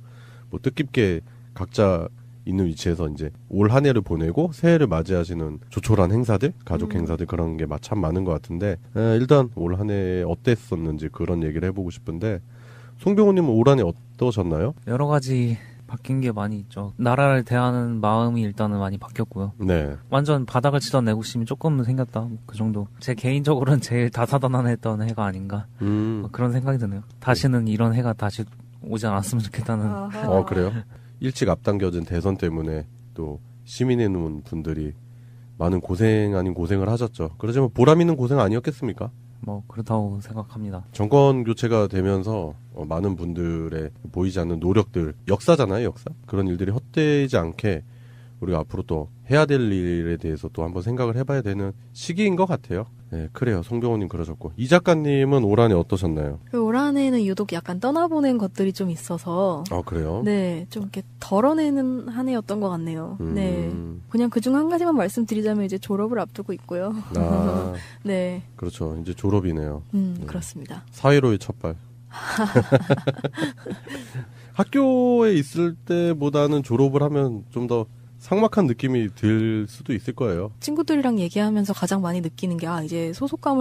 뭐 뜻깊게 각자 있는 위치에서 이제 올 한 해를 보내고 새해를 맞이하시는 조촐한 행사들, 가족 행사들 그런 게 참 많은 것 같은데 일단 올 한 해 어땠었는지 그런 얘기를 해보고 싶은데 송병호님은 올 한 해 어떠셨나요? 여러 가지 바뀐 게 많이 있죠. 나라를 대하는 마음이 일단은 많이 바뀌었고요. 네. 완전 바닥을 치던 내구심이 조금은 생겼다. 그 정도. 제 개인적으로는 제일 다사다난했던 해가 아닌가. 그런 생각이 드네요. 다시는 이런 해가 다시 오지 않았으면 좋겠다는. 그래요? 일찍 앞당겨진 대선 때문에 또 시민의 눈 분들이 많은 고생 아닌 고생을 하셨죠. 그렇지만 보람 있는 고생 아니었겠습니까? 뭐 그렇다고 생각합니다. 정권 교체가 되면서 많은 분들의 보이지 않는 노력들, 역사잖아요, 역사. 그런 일들이 헛되지 않게 우리가 앞으로 또 해야 될 일에 대해서 또 한번 생각을 해봐야 되는 시기인 것 같아요. 네, 그래요. 송병호님 그러셨고. 이 작가님은 올 한 해 어떠셨나요? 올 한 해는 유독 약간 떠나보낸 것들이 좀 있어서. 그래요? 네, 좀 이렇게 덜어내는 한 해였던 것 같네요. 네. 그냥 그중 한 가지만 말씀드리자면 이제 졸업을 앞두고 있고요. 네. 그렇죠. 이제 졸업이네요. 네. 그렇습니다. 사회로의 첫발. 학교에 있을 때보다는 졸업을 하면 좀 더 삭막한 느낌이 들 수도 있을 거예요. 친구들이랑 얘기하면서 가장 많이 느끼는 게 이제 소속감을